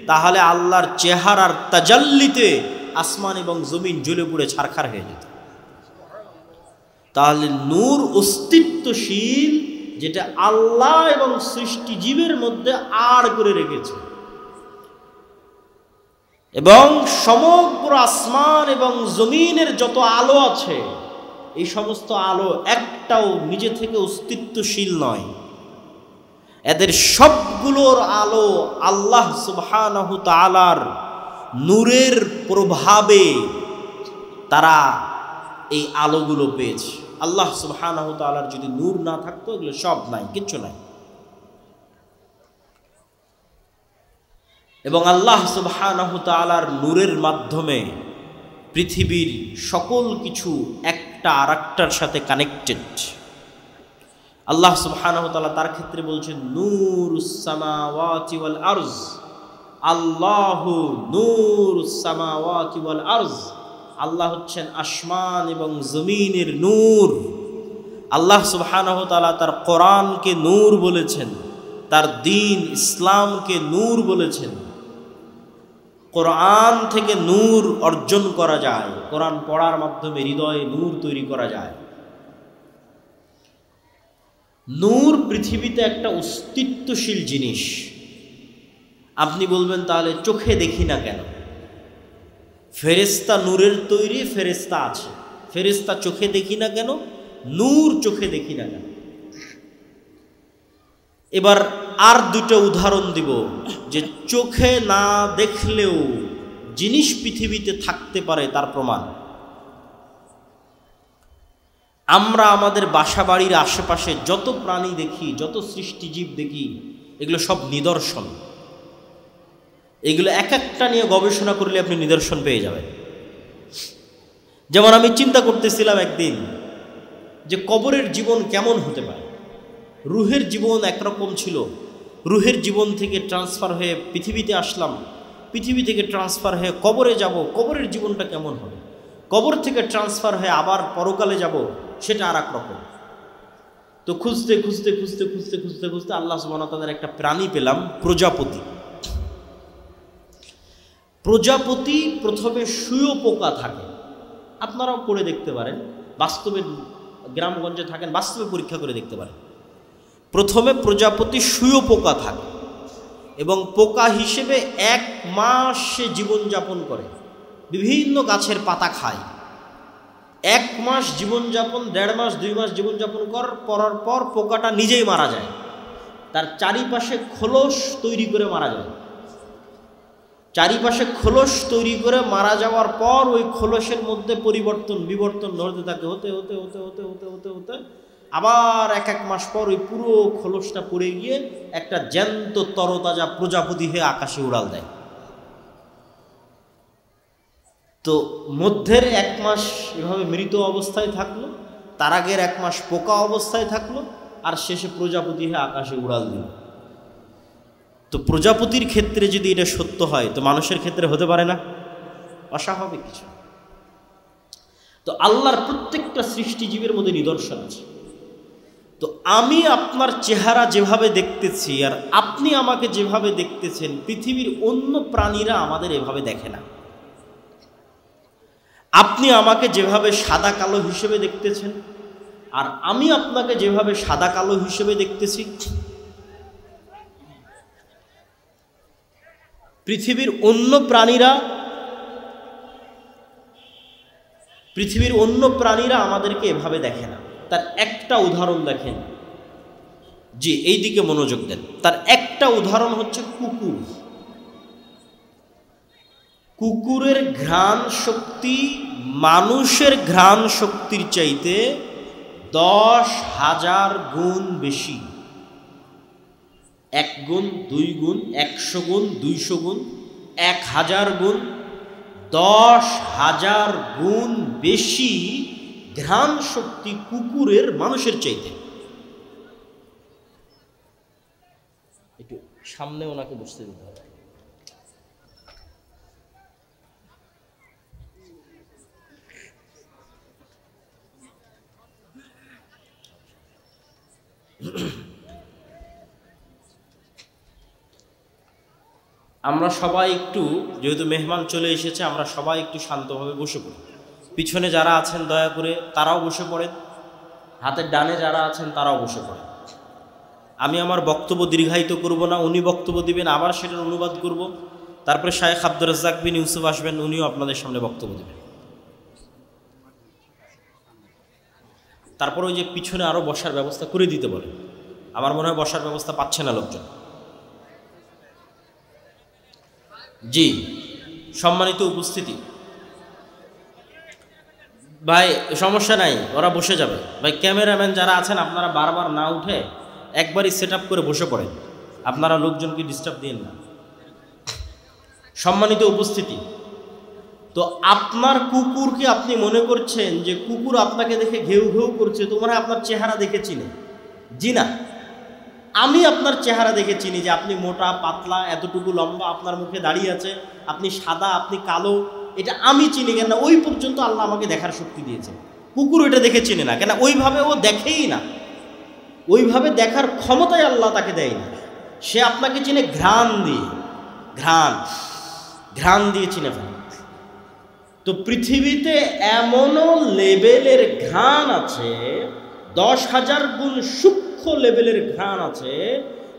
Speaker 1: তাহলে আল্লাহর চেহারার তাজাল্লিতে আসমান এবং জমিন জ্বলে পুড়ে ছারখার হয়ে যেত। তাহলে নূর অস্তিত্বশীল, যেটা আল্লাহ এবং সৃষ্টিজীবের মধ্যে আড় করে রেখেছে। এবং সমগ্র আসমান এবং জমিনের যত আলো আছে, এই সমস্ত আলো একটাও নিজে থেকে অস্তিত্বশীল নয়। এদের সবগুলোর আলো আল্লাহ সুবহানাহু তাআলার নূরের প্রভাবে তারা এই আলোগুলো পেয়েছে। আল্লাহ সুবহানাহু তাআলার যদি নূর না থাকতো এগুলো সব নাই, কিচ্ছু নাই। এবং আল্লাহ সুবহানাহু তাআলার নূরের মাধ্যমে পৃথিবীর সকল কিছু একটা আরেকটার সাথে কানেক্টেড। আল্লাহ সুবহানাহু তাআলা তার ক্ষেত্রে বলছেন নূরুস সামাওয়াতি ওয়াল আরজ, আল্লাহু নূরুস সামাওয়াতি ওয়াল আরজ। আল্লাহ হচ্ছেন আসমান এবং জমিনের নূর। আল্লাহ সুবহানাহু তাআলা তার কোরআনকে নূর বলেছেন, তার দ্বীন ইসলামকে নূর বলেছেন। কোরআন থেকে নূর অর্জন করা যায়, কোরআন পড়ার মাধ্যমে হৃদয়ে নূর তৈরি করা যায়। নূর পৃথিবীতে একটা অস্তিত্বশীল জিনিস। আপনি বলবেন তাহলে চোখে দেখি না কেন? ফেরেশতা নূরের তৈরি, ফেরেশতা আছে, ফেরেশতা চোখে দেখি না কেন? নূর চোখে দেখি না কেন? এবার আর দুটো উদাহরণ দিব যে চোখে না দেখলেও জিনিস পৃথিবীতে থাকতে পারে তার প্রমাণ। আমরা আমাদের বাসা বাড়ির আশেপাশে যত প্রাণী দেখি, যত সৃষ্টিজীব দেখি, এগুলো সব নিদর্শন। এগুলো এক একটা নিয়ে গবেষণা করলে আপনি নিদর্শন পেয়ে যাবেন। যেমন আমি চিন্তা করতেছিলাম একদিন যে কবরের জীবন কেমন হতে পারে। রুহের জীবন একরকম ছিল, রুহের জীবন থেকে ট্রান্সফার হয়ে পৃথিবীতে আসলাম, পৃথিবী থেকে ট্রান্সফার হয়ে কবরে যাব, কবরের জীবনটা কেমন হবে। কবর থেকে ট্রান্সফার হয়ে আবার পরকালে যাব, সেটা আর এক রকম। তো খুঁজতে খুঁজতে খুঁজতে খুঁজতে খুঁজতে খুঁজতে আল্লাহ সুবহানাহু ওয়া তাআলার একটা প্রাণী পেলাম, প্রজাপতি। প্রজাপতি প্রথমে শুঁয়োপোকা থাকে, আপনারাও পড়ে দেখতে পারেন, বাস্তবে গ্রামগঞ্জে থাকেন, বাস্তবে পরীক্ষা করে দেখতে পারেন। প্রথমে প্রজাপতি শুঁয়োপোকা থাকে এবং পোকা হিসেবে 1 মাস সে জীবনযাপন করে, বিভিন্ন গাছের পাতা খায়। 1 মাস জীবনযাপন, 1.5 মাস 2 মাস জীবনযাপন করার পর পোকাটা নিজেই মারা যায়। তার চারিপাশে খোলস তৈরি করে মারা যায়। চারিপাশে খোলস তৈরি করে মারা যাওয়ার পর ওই খোলসের মধ্যে বিবর্তন হতে থাকে, হতে হতে হতে হতে হতে হতে হতে আবার 1 মাস পর ওই পুরো খোলসটা পড়ে গিয়ে একটা জ্যান্ত তরতাজা প্রজাপতি হয়ে আকাশে উড়াল দেয়। তো মধ্যের 1 মাস এভাবে মৃত অবস্থায় থাকলো, তার আগের 1 মাস পোকা অবস্থায় থাকলো, আর শেষে প্রজাপতি হয়ে আকাশে উড়াল দিল। তো প্রজাপতির ক্ষেত্রে যদি এটা সত্য হয়, তো মানুষের ক্ষেত্রে হতে পারে না? অস্বাভাবিক কিছু। তো আল্লাহর প্রত্যেকটা সৃষ্টিজীবের মধ্যে নিদর্শন আছে। তো আমি আপনার চেহারা যেভাবে দেখতেছি আর আপনি আমাকে যেভাবে দেখতেছেন, পৃথিবীর অন্য প্রাণীরা আমাদের এভাবে দেখে না। আপনি আমাকে যেভাবে সাদা কালো হিসেবে দেখতেছেন আর আমি আপনাকে যেভাবে সাদা কালো হিসেবে দেখতেছি, পৃথিবীর অন্য প্রাণীরা আমাদেরকে এভাবে দেখে না। তার একটা উদাহরণ দেখেন, জি এই দিকে মনোযোগ দেন। তার একটা উদাহরণ হচ্ছে কুকুর। কুকুরের ঘ্রাণ শক্তি মানুষের ঘ্রাণ শক্তির চাইতে 10,000 গুণ বেশি। 1 গুণ, 2 গুণ, 100 গুণ, 200 গুণ, 1000 গুণ, 10,000 গুণ বেশি ঘ্রাণ শক্তি কুকুরের মানুষের চাইতে। একটু সামনে ওনাকে বসতে দিতে হবে। আমরা সবাই একটু, যেহেতু মেহমান চলে এসেছে, আমরা সবাই একটু শান্তভাবে বসে পড়ি। পিছনে যারা আছেন দয়া করে তারাও বসে পড়েন, হাতের ডানে যারা আছেন তারাও বসে পড়েন। আমি আমার বক্তব্য দীর্ঘায়িত করব না, উনি বক্তব্য দিবেন, আবার সেটার অনুবাদ করব, তারপরে শায়েখ আব্দুর রাজ্জাক বিন ইউসুফ আসবেন, উনিও আপনাদের সামনে বক্তব্য দেবেন। তারপরে ওই যে পিছনে আরও বসার ব্যবস্থা করে দিতে বলেন। আমার মনে হয় বসার ব্যবস্থা পাচ্ছে না লোকজন। জি, সম্মানিত উপস্থিতি, ভাই সমস্যা নাই, ওরা বসে যাবে। ভাই ক্যামেরাম্যান যারা আছেন আপনারা বারবার না উঠে একবারই সেট আপ করে বসে পড়েন, আপনারা লোকজনকে ডিস্টার্ব দিন না। সম্মানিত উপস্থিতি, তো আপনার কুকুরকে আপনি মনে করছেন যে কুকুর আপনাকে দেখে ঘেউ ঘেউ করছে, তোমরা আপনার চেহারা দেখে চিনে? জি না, আমি আপনার চেহারা দেখে চিনি যে আপনি মোটা পাতলা, এতটুকু লম্বা, আপনার মুখে দাঁড়িয়ে আছে, আপনি সাদা, আপনি কালো, এটা আমি চিনি। কেন? ওই পর্যন্ত আল্লাহ আমাকে দেখার শক্তি দিয়েছে। কুকুর এটা দেখে চিনে না, কেন? ওইভাবে ও দেখেই না, ওইভাবে দেখার ক্ষমতাই আল্লাহ তাকে দেয়নি। সে আপনাকে চিনে ঘ্রাণ দিয়ে, ঘ্রাণ দিয়ে চিনে ফেলে। তো পৃথিবীতে এমনও লেভেলের ঘ্রাণ আছে, 10,000 গুণ সূক্ষ্ম লেভেলের ঘ্রাণ আছে।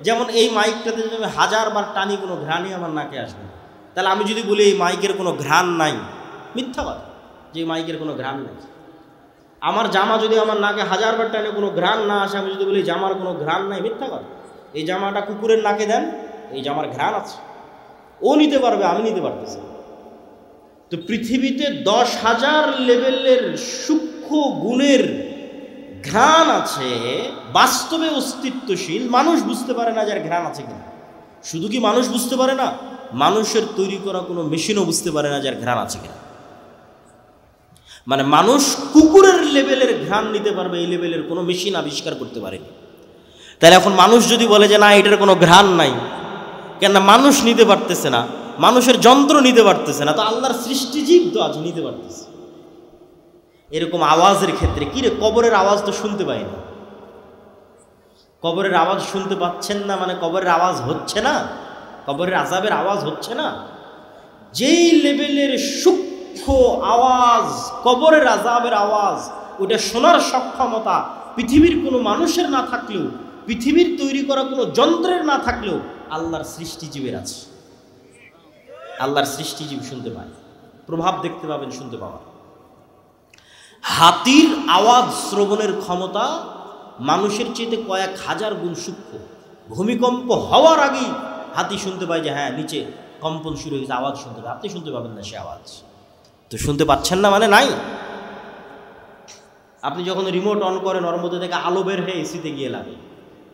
Speaker 1: যেমন এই মাইকটাতে যদি আমি 1000 বার টানি, কোনো ঘ্রাণই আমার নাকে আসবে না। তাহলে আমি যদি বলি এই মাইকের কোনো ঘ্রাণ নাই, মিথ্যা কথা, যে মাইকের কোনো ঘ্রাণ নাই। আমার জামা যদি আমার নাকে 1000 বার টানে কোনো ঘ্রাণ না আসে, আমি যদি বলি জামার কোনো ঘ্রাণ নাই, মিথ্যা কথা। এই জামাটা কুকুরের নাকে দেন, এই জামার ঘ্রাণ আছে, ও নিতে পারবে, আমি নিতে পারতেছি। তো পৃথিবীতে 10,000 লেভেলের সূক্ষ্ম গুণের ঘ্রাণ আছে, বাস্তবে অস্তিত্বশীল। মানুষ বুঝতে পারে না যার ঘ্রাণ আছে কিনা। শুধু কি মানুষ বুঝতে পারে না, মানুষের তৈরি করা কোনো মেশিনও বুঝতে পারে না যার ঘ্রাণ আছে কিনা। মানে মানুষ কুকুরের লেভেলের ঘ্রাণ নিতে পারবে, এই লেভেলের কোনো মেশিন আবিষ্কার করতে পারেনি। তাহলে এখন মানুষ যদি বলে যে না এটার কোনো ঘ্রাণ নাই, কেন? মানুষ নিতে পারতেছে না, মানুষের যন্ত্র নিতে পারতেছে না, তো আল্লাহর সৃষ্টিজীব তো আজ নিতে পারতেছে। এরকম আওয়াজের ক্ষেত্রে কি রে, কবরের আওয়াজ তো শুনতে পাই না। কবরের আওয়াজ শুনতে পাচ্ছেন না মানে কবরের আওয়াজ হচ্ছে না, কবরের আযাবের আওয়াজ হচ্ছে না। যেই লেভেলের সূক্ষ্ম আওয়াজ, কবরের আযাবের আওয়াজ, ওটা শোনার সক্ষমতা পৃথিবীর কোনো মানুষের না থাকলেও, পৃথিবীর তৈরি করা কোনো যন্ত্রের না থাকলেও আল্লাহর সৃষ্টিজীবের আছে। আল্লাহর সৃষ্টিজীব শুনতে পায়, প্রভাব দেখতে পাবেন, শুনতে পাবেন। হাতির আওয়াজ শ্রবণের ক্ষমতা মানুষের চেয়ে কয়েক হাজার গুণ সূক্ষ্ম। ভূমিকম্প হওয়ার আগেই হাতি শুনতে পায় যে হ্যাঁ নিচে কম্পন শুরু হয়েছে, আওয়াজ শুনতে পায়। আপনি শুনতে পাবেন না সে আওয়াজ, তো শুনতে পাচ্ছেন না মানে নাই। আপনি যখন রিমোট অন করেন, ওর মধ্যে থেকে আলো বের হয়ে এসিতে গিয়ে লাগে,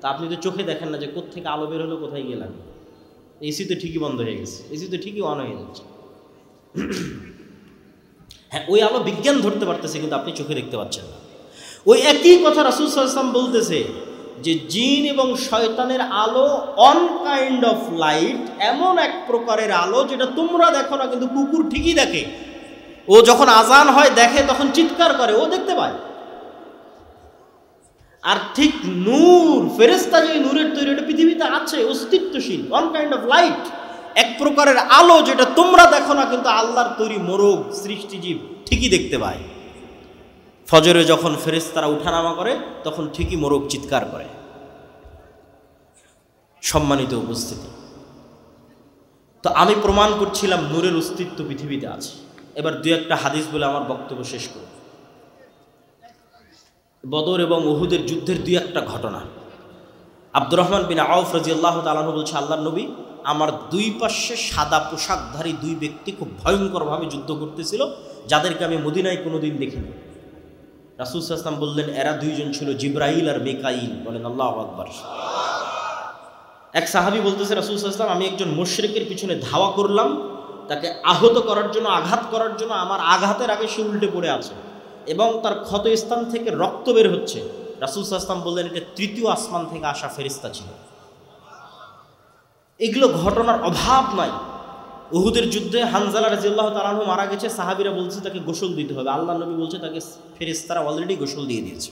Speaker 1: তা আপনি তো চোখে দেখেন না যে কোত্থেকে আলো বের হলো, কোথায় গিয়ে লাগে। এসি তো ঠিকই বন্ধ হয়ে গেছে, এসি তো ঠিকই অন হয়ে যাচ্ছে। হ্যাঁ, ওই আলো বিজ্ঞান ধরতে পারতেছে, কিন্তু আপনি চোখে দেখতে পাচ্ছেন না। ওই একই কথা রাসূল সাল্লাল্লাহু আলাইহি ওয়াসাল্লাম বলতেছে যে জিন এবং শয়তানের আলো অন কাইন্ড অফ লাইট, এমন এক প্রকারের আলো যেটা তোমরা দেখো না কিন্তু কুকুর ঠিকই দেখে। ও যখন আজান হয় দেখে, তখন চিৎকার করে, ও দেখতে পায়। আর ঠিক নূর, ফেরেশতা যে নূরের তৈরি, এটা পৃথিবীতে আছে, অস্তিত্বশীল, অন কাইন্ড অফ লাইট, এক প্রকারের আলো যেটা তোমরা দেখো না কিন্তু আল্লাহর তৈরি মোরগ সৃষ্টিজীব ঠিকই দেখতে পায়। ফজরে যখন ফেরেশতারা উঠানামা করে তখন ঠিকই মোরগ চিৎকার করে। সম্মানিত উপস্থিতি, তো আমি প্রমাণ করছিলাম নূরের অস্তিত্ব পৃথিবীতে আছে। এবার দুই একটা হাদিস বলে আমার বক্তব্য শেষ করব। বদর এবং উহুদের যুদ্ধের দুই একটা ঘটনা। আব্দুর রহমান বিন আউফ রাদিয়াল্লাহু তাআলা আনহু বলছে, আল্লাহর নবী, আমার দুই পাশে সাদা পোশাকধারী দুই ব্যক্তি খুব ভয়ঙ্করভাবে যুদ্ধ করতেছিল, যাদেরকে আমি মদিনায় কোনোদিন দেখিনি। রাসূল সাল্লাল্লাহু আলাইহি ওয়াসাল্লাম বললেন, এরা দুইজন ছিল জিবরাইল আর মিকাইল। বলেন আল্লাহু আকবার। এক সাহাবী বলতেছে, রাসূল সাল্লাল্লাহু আলাইহি ওয়াসাল্লাম, আমি একজন মুশরিকের পিছনে ধাওয়া করলাম, তাকে আহত করার জন্য, আঘাত করার জন্য। আমার আঘাতের আগে সে উল্টে পড়ে আছে এবং তার ক্ষত স্থান থেকে রক্ত বের হচ্ছে। রাসূল সাল্লাল্লাহু আলাইহি ওয়াসাল্লাম বললেন, এটা তৃতীয় আসমান থেকে আসা ফেরেশতা ছিল। এগুলো ঘটনার অভাব নাই। উহুদের যুদ্ধে হানজালা রাদিয়াল্লাহু তাআলা আনহু মারা গেছে, সাহাবীরা বলছে তাকে গোসল দিতে হবে। আল্লাহর নবী বলছে তাকে ফেরেশতারা অলরেডি গোসল দিয়ে দিয়েছে।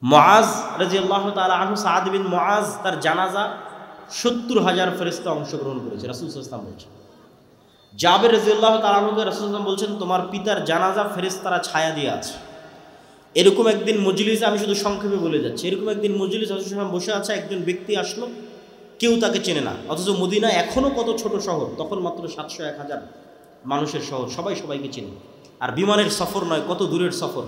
Speaker 1: মুআজ রাদিয়াল্লাহু তাআলা আনহু, সাদ বিন মুআজ, তার জানাজা ৭০,০০০ ফেরেশতা অংশগ্রহণ করেছে, রাসূল সাল্লাল্লাহু আলাইহি ওয়াসাল্লাম বলছেন। জাবের রাদিয়াল্লাহু তাআলা আনহুকে রাসূল সাল্লাল্লাহু আলাইহি ওয়াসাল্লাম বলছেন, তোমার পিতার জানাজা ফেরেশতারা ছায়া দিয়ে আছে। এরকম একদিন মজলিসে, আমি শুধু সংক্ষেপে বলে যাচ্ছি, এরকম একদিন মজলিস রাসূল সাল্লাল্লাহু আলাইহি ওয়াসাল্লাম বসে আছে, একজন ব্যক্তি আসলো, কেউ তাকে চেনে না, অথচ মদিনা এখনও কত ছোট শহর, তখন মাত্র ৭০০-১০০০ মানুষের শহর, সবাই সবাইকে চেনে। আর বিমানের সফর নয়, কত দূরের সফর।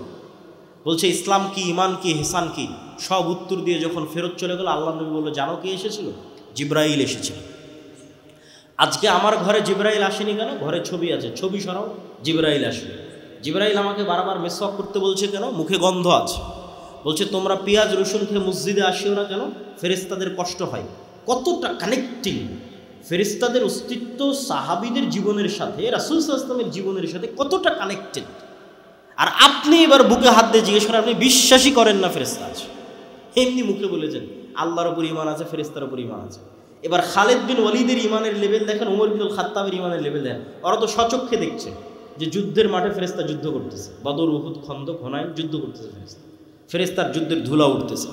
Speaker 1: বলছে, ইসলাম কি, ইমান কি, ইহসান কি, সব উত্তর দিয়ে যখন ফেরত চলে গেল, আল্লাহ নবী বলল, জানো কে এসেছিল? জিবরাইল এসেছিল। আজকে আমার ঘরে জিবরাইল আসেনি কেন? ঘরে ছবি আছে, ছবি সরাও, জিবরাইল আসবে। জিবরাইল আমাকে বারবার মেসওয়াক করতে বলছে কেন? মুখে গন্ধ আছে। বলছে, তোমরা পেঁয়াজ রসুন খেয়ে মসজিদে আসিও না কেন? ফেরেশতাদের কষ্ট হয়। কতটা কানেক্টিং ফেরেশতাদের অস্তিত্ব সাহাবীদের জীবনের সাথে, রাসূল সাল্লাল্লাহু আলাইহি ওয়াসাল্লামের জীবনের সাথে কতটা কানেক্টেড। আর আপনি এবার বুকে হাত দিয়ে জিজ্ঞেস করেন, আপনি বিশ্বাসই করেন না ফেরেশতা আছে? এমনি মুখে বলেছেন আল্লাহর উপর ঈমান আছে, ফেরেশতার উপর ঈমান আছে। এবার খালিদ বিন ওয়ালিদের ঈমানের লেভেল দেখেন, ওমর বিন খাত্তাবের ঈমানের লেভেল দেখেন। ওরা তো সচক্ষে দেখছে যে যুদ্ধের মাঠে ফেরেশতা যুদ্ধ করতেছে, বদর, উহুদ, খন্দক, হুনাইন যুদ্ধ করতেছে ফেরেশতা। ফেরেশতার যুদ্ধের ধুলা উঠতেছে,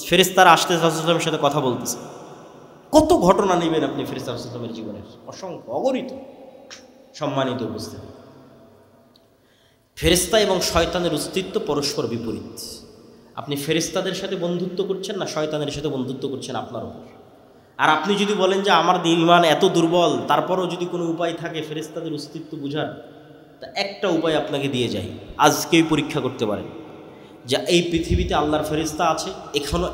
Speaker 1: ফেরেশতারা আসতে রাসূল সাল্লাল্লাহু আলাইহি ওয়াসাল্লামের সাথে কথা বলতেছে। কত ঘটনা নেবেন আপনি ফেরেশতা রাসূল সাল্লাল্লাহু আলাইহি ওয়াসাল্লামের জীবনের, অসংখ্য, অগণিত। সম্মানিত উপস্থিতি, ফেরেশতা এবং শয়তানের অস্তিত্ব পরস্পর বিপরীত। আপনি ফেরেশতাদের সাথে বন্ধুত্ব করছেন না শয়তানের সাথে বন্ধুত্ব করছেন আপনার উপর। আর আপনি যদি বলেন যে আমার ঈমান এত দুর্বল, তারপরও যদি কোনো উপায় থাকে ফেরেশতাদের অস্তিত্ব বোঝার, তা একটা উপায় আপনাকে দিয়ে যাই, আজকেই পরীক্ষা করতে পারেন যে এই পৃথিবীতে আল্লাহর ফেরেশতা আছে,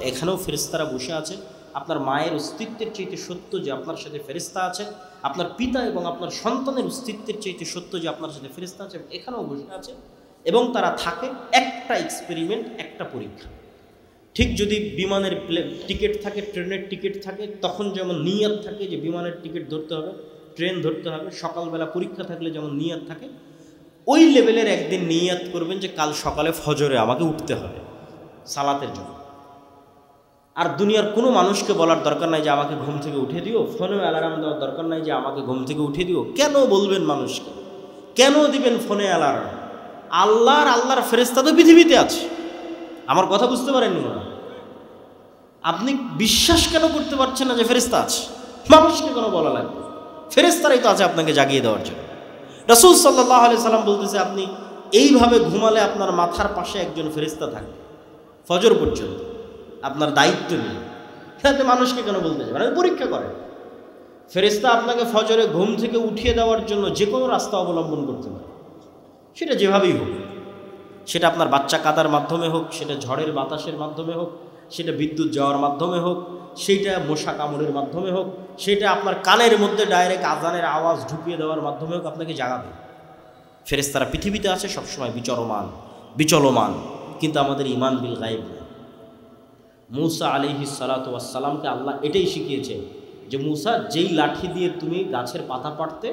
Speaker 1: এখানেও ফেরেশতারা বসে আছে। আপনার মায়ের অস্তিত্বের চাইতে সত্য যে আপনার সাথে ফেরেশতা আছে, আপনার পিতা এবং আপনার সন্তানের অস্তিত্বের চাইতে সত্য যে আপনার সাথে ফেরেশতা আছে, এখানেও বসে আছে এবং তারা থাকে। একটা এক্সপেরিমেন্ট, একটা পরীক্ষা। ঠিক যদি বিমানের টিকিট থাকে, ট্রেনের টিকিট থাকে, তখন যেমন নিয়ত থাকে যে বিমানের টিকিট ধরতে হবে, ট্রেন ধরতে হবে, সকালবেলা পরীক্ষা থাকলে যেমন নিয়ত থাকে, ওই লেভেলের একদিন নিয়ত করবেন যে কাল সকালে ফজরে আমাকে উঠতে হবে সালাতের জন্য। আর দুনিয়ার কোনো মানুষকে বলার দরকার নাই যে আমাকে ঘুম থেকে উঠে দিও, ফোনেও অ্যালার্ম দেওয়ার দরকার নাই যে আমাকে ঘুম থেকে উঠে দিও। কেন বলবেন মানুষকে? কেন দিবেন ফোনে অ্যালার্ম? আল্লাহর ফেরেশতা তো পৃথিবীতে আছে। আমার কথা বুঝতে পারেননি মনে হয়? আপনি বিশ্বাস কেন করতে পারছেন না যে ফেরেশতা আছে? মানুষকে কেন বলা লাগবে? ফেরেশতারাই তো আছে আপনাকে জাগিয়ে দেওয়ার জন্য। রাসূল সাল্লাল্লাহু আলাইহি সাল্লাম বলতেছে, আপনি এইভাবে ঘুমালে আপনার মাথার পাশে একজন ফেরেশতা থাকবে ফজর পর্যন্ত, আপনার দায়িত্ব নিয়ে। তাতে মানুষকে কেন বলতে যাবেন? পরীক্ষা করেন। ফেরেশতা আপনাকে ফজরে ঘুম থেকে উঠিয়ে দেওয়ার জন্য যে কোনো রাস্তা অবলম্বন করতে পারে, সেটা যেভাবেই হোক। সেটা আপনার বাচ্চা কাদার মাধ্যমে হোক, সেটা ঝড়ের বাতাসের মাধ্যমে হোক, সেটা বিদ্যুৎ যাওয়ার মাধ্যমে হোক, সেটা মশা কামড়ের মাধ্যমে হোক, সেটা আপনার কানের মধ্যে ডাইরেক্ট আজানের আওয়াজ ঢুকিয়ে দেওয়ার মাধ্যমে হোক, আপনাকে জাগাবে। ফেরেশতারা পৃথিবীতে আছে সবসময় বিচলমান, কিন্তু আমাদের ঈমান বিল গায়ব নেই। মূসা আলাইহিস সালাতু ওয়াস সালামকে আল্লাহ এটাই শিখিয়েছে যে মূসা, যেই লাঠি দিয়ে তুমি গাছের পাতা পাড়তে,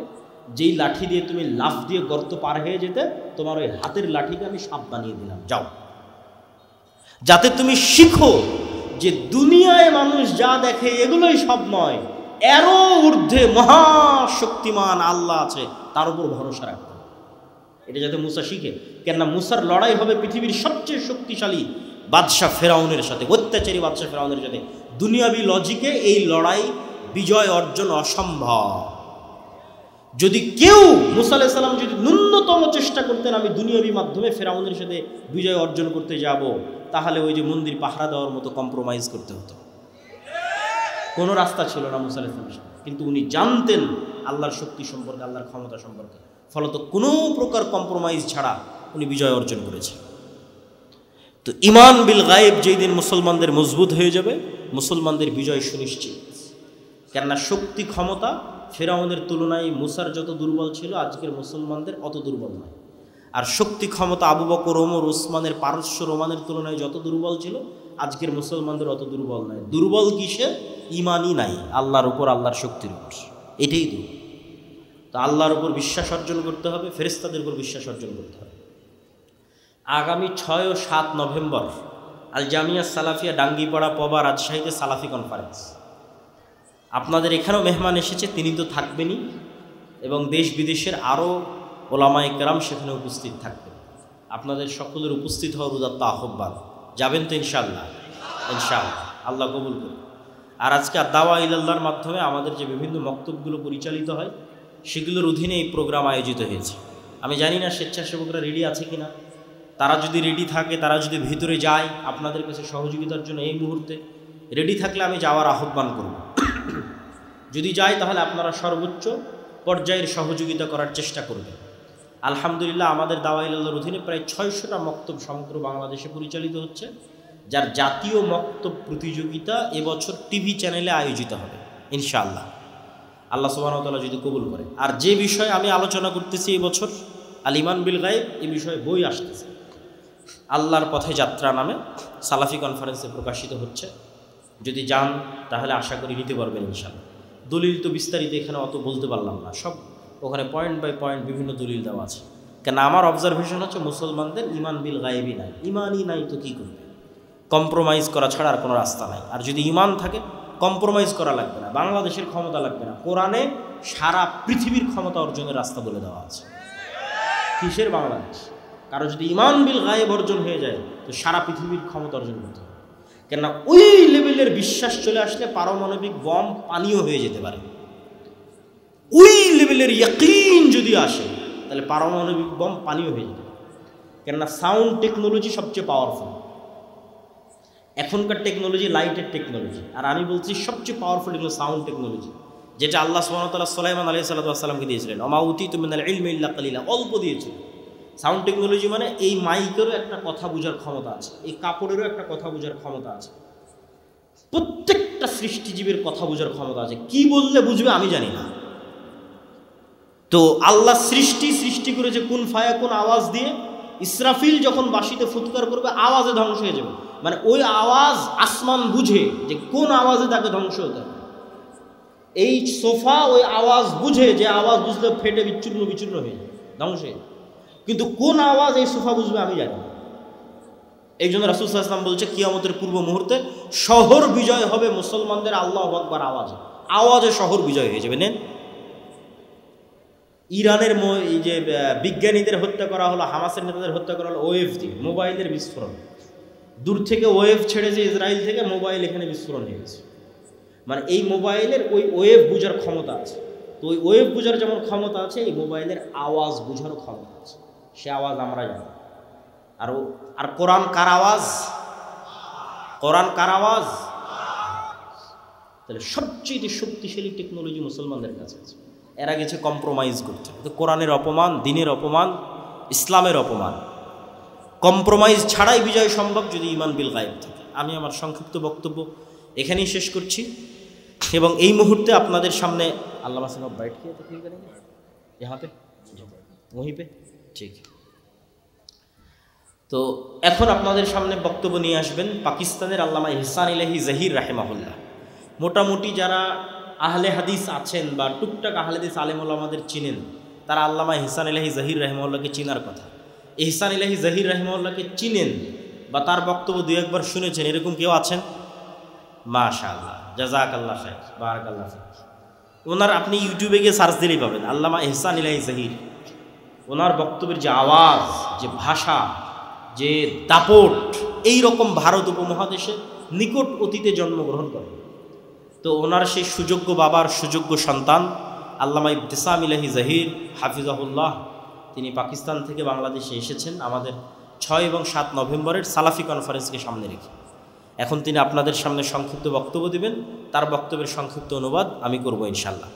Speaker 1: যেই লাঠি দিয়ে তুমি লাফ দিয়ে গর্ত পার হয়ে যেতে, তোমার ওই হাতের লাঠিকে আমি সাপ বানিয়ে দিলাম, যাও। যাতে তুমি শিখো যে দুনিয়ায় মানুষ যা দেখে এগুলোই সব নয়, এরও ঊর্ধ্বে মহাশক্তিমান আল্লাহ আছে, তার উপর ভরসা রাখতে। এটা যাতে মুসা শিখে। কেননা মুসার লড়াই হবে পৃথিবীর সবচেয়ে শক্তিশালী বাদশাহ ফেরাউনের সাথে, অত্যাচারী বাদশাহ ফেরাউনের সাথে। দুনিয়াবি লজিকে এই লড়াই বিজয় অর্জন অসম্ভব। যদি কেউ মুসা আলাইহিস সালাম যদি ন্যূনতম চেষ্টা করতেন আমি দুনিয়াবি মাধ্যমে ফেরাউনের সাথে বিজয় অর্জন করতে যাব, তাহলে ওই যে মন্দির পাহারা দেওয়ার মতো কম্প্রোমাইজ করতে হতো। কোনো রাস্তা ছিল না মুসা আলাইহিস সালামের সাথে। কিন্তু উনি জানতেন আল্লাহর শক্তি সম্পর্কে, আল্লাহর ক্ষমতা সম্পর্কে, ফলত কোনো প্রকার কম্প্রোমাইজ ছাড়া উনি বিজয় অর্জন করেছেন। তো ঈমান বিল গায়েব যেই দিন মুসলমানদের মজবুত হয়ে যাবে, মুসলমানদের বিজয় সুনিশ্চিত। কেননা শক্তি ক্ষমতা ফেরাউনের তুলনায় মুসার যত দুর্বল ছিল, আজকের মুসলমানদের অত দুর্বল নয়। আর শক্তি ক্ষমতা আবু বকর, ওমর, ওসমানের, পারস্য রোমানের তুলনায় যত দুর্বল ছিল, আজকের মুসলমানদের অত দুর্বল নয়। দুর্বল কিসে? ঈমানই নাই আল্লাহর উপর, আল্লাহর শক্তির উপর, এটাই দুর্বল। তো আল্লাহর উপর বিশ্বাস অর্জন করতে হবে, ফেরেশতাদের উপর বিশ্বাস অর্জন করতে হবে। আগামী 6 ও 7 নভেম্বর আল জামিয়া সালাফিয়া ডাঙ্গিপাড়া পবা রাজশাহীতে সালাফি কনফারেন্স। আপনাদের এখানেও মেহমান এসেছে, তিনি তো থাকবেনই, এবং দেশ বিদেশের আরও ওলামায়ে কেরাম সেখানে উপস্থিত থাকবেন। আপনাদের সকলের উপস্থিত হওয়ার উদাত্ত আহ্বান। যাবেন তো ইনশাআল্লাহ? ইনশাআল্লাহ, আল্লাহ কবুল করুন। আর আজকে দাওয়া ইলাল্লাহর মাধ্যমে আমাদের যে বিভিন্ন মক্তবগুলো পরিচালিত হয়, সেগুলোর অধীনে এই প্রোগ্রাম আয়োজিত হয়েছে। আমি জানি না স্বেচ্ছাসেবকরা রেডি আছে কিনা। তারা যদি রেডি থাকে, তারা যদি ভিতরে যায় আপনাদের কাছে সহযোগিতার জন্য, এই মুহূর্তে রেডি থাকলে আমি যাওয়ার আহ্বান করব। যদি যায় তাহলে আপনারা সর্বোচ্চ পর্যায়ের সহযোগিতা করার চেষ্টা করবেন। আলহামদুলিল্লাহ, আমাদের দাওয়া ইলাল্লাহর অধীনে প্রায় 600টা মক্তব সমগ্র বাংলাদেশে পরিচালিত হচ্ছে, যার জাতীয় মক্তব প্রতিযোগিতা এবছর টিভি চ্যানেলে আয়োজিত হবে ইনশাআল্লাহ, আল্লাহ সুবহানাহু ওয়া তাআলা যদি কবুল করে। আর যে বিষয়ে আমি আলোচনা করতেছি এই বছর, আল ঈমান বিল গায়ব, এই বিষয়ে বই আসতেছে, আল্লাহর পথে যাত্রা নামে সালাফি কনফারেন্সে প্রকাশিত হচ্ছে। যদি যান তাহলে আশা করি নিতে পারবেন ইনশাআল্লাহ। দলিল তো বিস্তারিত এখানে অত বলতে পারলাম না, সব ওখানে পয়েন্ট বাই পয়েন্ট বিভিন্ন দলিল দেওয়া আছে। কেন আমার অবজারভেশন হচ্ছে মুসলমানদের ঈমান বিল গায়েবই নাই। ঈমানই নাই তো কী করবে? কম্প্রোমাইজ করা ছাড়া আর কোনো রাস্তা নাই। আর যদি ঈমান থাকে, কম্প্রোমাইজ করা লাগবে না, বাংলাদেশের ক্ষমতা লাগবে না, কোরআনে সারা পৃথিবীর ক্ষমতা অর্জনের রাস্তা বলে দেওয়া আছে। কিসের বাংলাদেশ? কারো যদি ঈমান বিল গায়েব অর্জন হয়ে যায় তো সারা পৃথিবীর ক্ষমতা অর্জন করতে হবে। কেননা ওই লেভেলের বিশ্বাস চলে আসলে পারমাণবিক বম পানীয় হয়ে যেতে পারে। ওই লেভেলের ইয়াকিন যদি আসে তাহলে পারমাণবিক বম পানীয় হয়ে যেতে পারে। কেননা সাউন্ড টেকনোলজি সবচেয়ে পাওয়ারফুল। এখনকার টেকনোলজি লাইটের টেকনোলজি, আর আমি বলছি সবচেয়ে পাওয়ারফুল এগুলো সাউন্ড টেকনোলজি, যেটা আল্লাহ সুবহানাহু ওয়া তাআলা সুলাইমান আলাইহিস সালামকে দিয়েছিলেন। ওমা উতীতু মিনাল ইলমি ইল্লা কালিলা, অল্প দিয়েছিলেন। সাউন্ড টেকনোলজি মানে এই মাইকেরও একটা কথা বোঝার ক্ষমতা আছে, এই কাপড়েরও একটা কথা বোঝার ক্ষমতা আছে, প্রত্যেকটা সৃষ্টিজীবের কথা বোঝার ক্ষমতা আছে। কি বললে বুঝবে আমি জানি না। তো আল্লাহ সৃষ্টি করেছে কুন ফায়াকুন আওয়াজ দিয়ে। ইসরাফিল যখন বাঁশিতে ফুৎকার করবে আওয়াজে ধ্বংস হয়ে যাবে, মানে ওই আওয়াজ আসমান বুঝে যে কোন আওয়াজে তাকে ধ্বংস হতে হবে। এই সোফা ওই আওয়াজ বুঝে, যে আওয়াজ বুঝলে ফেটে বিচূর্ণ হয়ে যাবে, ধ্বংস হয়ে যাবে। কিন্তু কোন আওয়াজ এই সোফা বুঝবে আমি জানি না। এই জন্য রাসূল সাল্লাল্লাহু আলাইহি ওয়াসাল্লাম বলছে কিয়ামতের পূর্ব মুহূর্তে শহর বিজয় হবে মুসলমানদের আল্লাহু আকবার আওয়াজে। আওয়াজে শহর বিজয় হয়ে যাবে। নেন, ইরানের এই যে বিজ্ঞানীদের হত্যা করা হলো, হামাসের নেতাদের হত্যা করা হলো ওয়েভ দিয়ে, মোবাইলের বিস্ফোরণ। দূর থেকে ওয়েভ ছেড়েছে ইসরায়েল থেকে, মোবাইল এখানে বিস্ফোরণ হয়ে গেছে। মানে এই মোবাইলের ওই ওয়েভ বোঝার ক্ষমতা আছে। তো ওই ওয়েভ বোঝার যেমন ক্ষমতা আছে, এই মোবাইলের আওয়াজ বোঝারও ক্ষমতা আছে। সে আওয়াজ আমরা জানি। আর কোরআন কার আওয়াজ? কোরআন কার আওয়াজ? তাহলে সবচেয়ে শক্তিশালী টেকনোলজি মুসলমানদের কাছে আছে। এরা গেছে কম্প্রোমাইজ করতে। তো কোরআনের অপমান, দিনের অপমান, ইসলামের অপমান। কম্প্রোমাইজ ছাড়াই বিজয় সম্ভব যদি ঈমান বিল গায়েব থাকে। আমি আমার সংক্ষিপ্ত বক্তব্য এখানেই শেষ করছি, এবং এই মুহূর্তে আপনাদের সামনে আল্লামা সাহেব বাইট কিয়া তো ঠিক করেন यहाँ पे वहीं पे ঠিক। তো এখন আপনাদের সামনে বক্তব্য নিয়ে আসবেন পাকিস্তানের আল্লামা ইহসান ইলাহি জহির রাহিমাহুল্লাহ। মোটামুটি যারা আহলে হাদিস আছেন বা টুকটাক আহলে হাদিস আলেম ওলামাদের চিনেন, তারা আল্লামা ইহসান ইলাহি জহির রাহিমাহুল্লাহকে চিনার কথা। ইহসান ইলাহি জহির রাহিমাহুল্লাহকে চিনেন বা তার বক্তব্য দুই একবার শুনেছেন, এরকম কেউ আছেন? মাশাআল্লাহ, জাযাকাল্লাহ খাইর, বারাকাল্লাহ ফিক। ওনার আপনি ইউটিউবে গিয়ে সার্চ দিলেই পাবেন, আল্লামা ইহসান ইলাহি জহির। ওনার বক্তব্যের যে আওয়াজ, যে ভাষা, যে দাপট, এই রকম ভারত উপমহাদেশে নিকট অতীতে জন্মগ্রহণ করে। তো ওনার সেই সুযোগ্য বাবার সুযোগ্য সন্তান আল্লামা ইবতিসাম ইলাহি জহির হাফিজাহুল্লাহ, তিনি পাকিস্তান থেকে বাংলাদেশে এসেছেন আমাদের 6 এবং 7 নভেম্বরের সালাফি কনফারেন্সকে সামনে রেখে। এখন তিনি আপনাদের সামনে সংক্ষিপ্ত বক্তব্য দিবেন, তার বক্তব্যের সংক্ষিপ্ত অনুবাদ আমি করব ইনশাআল্লাহ।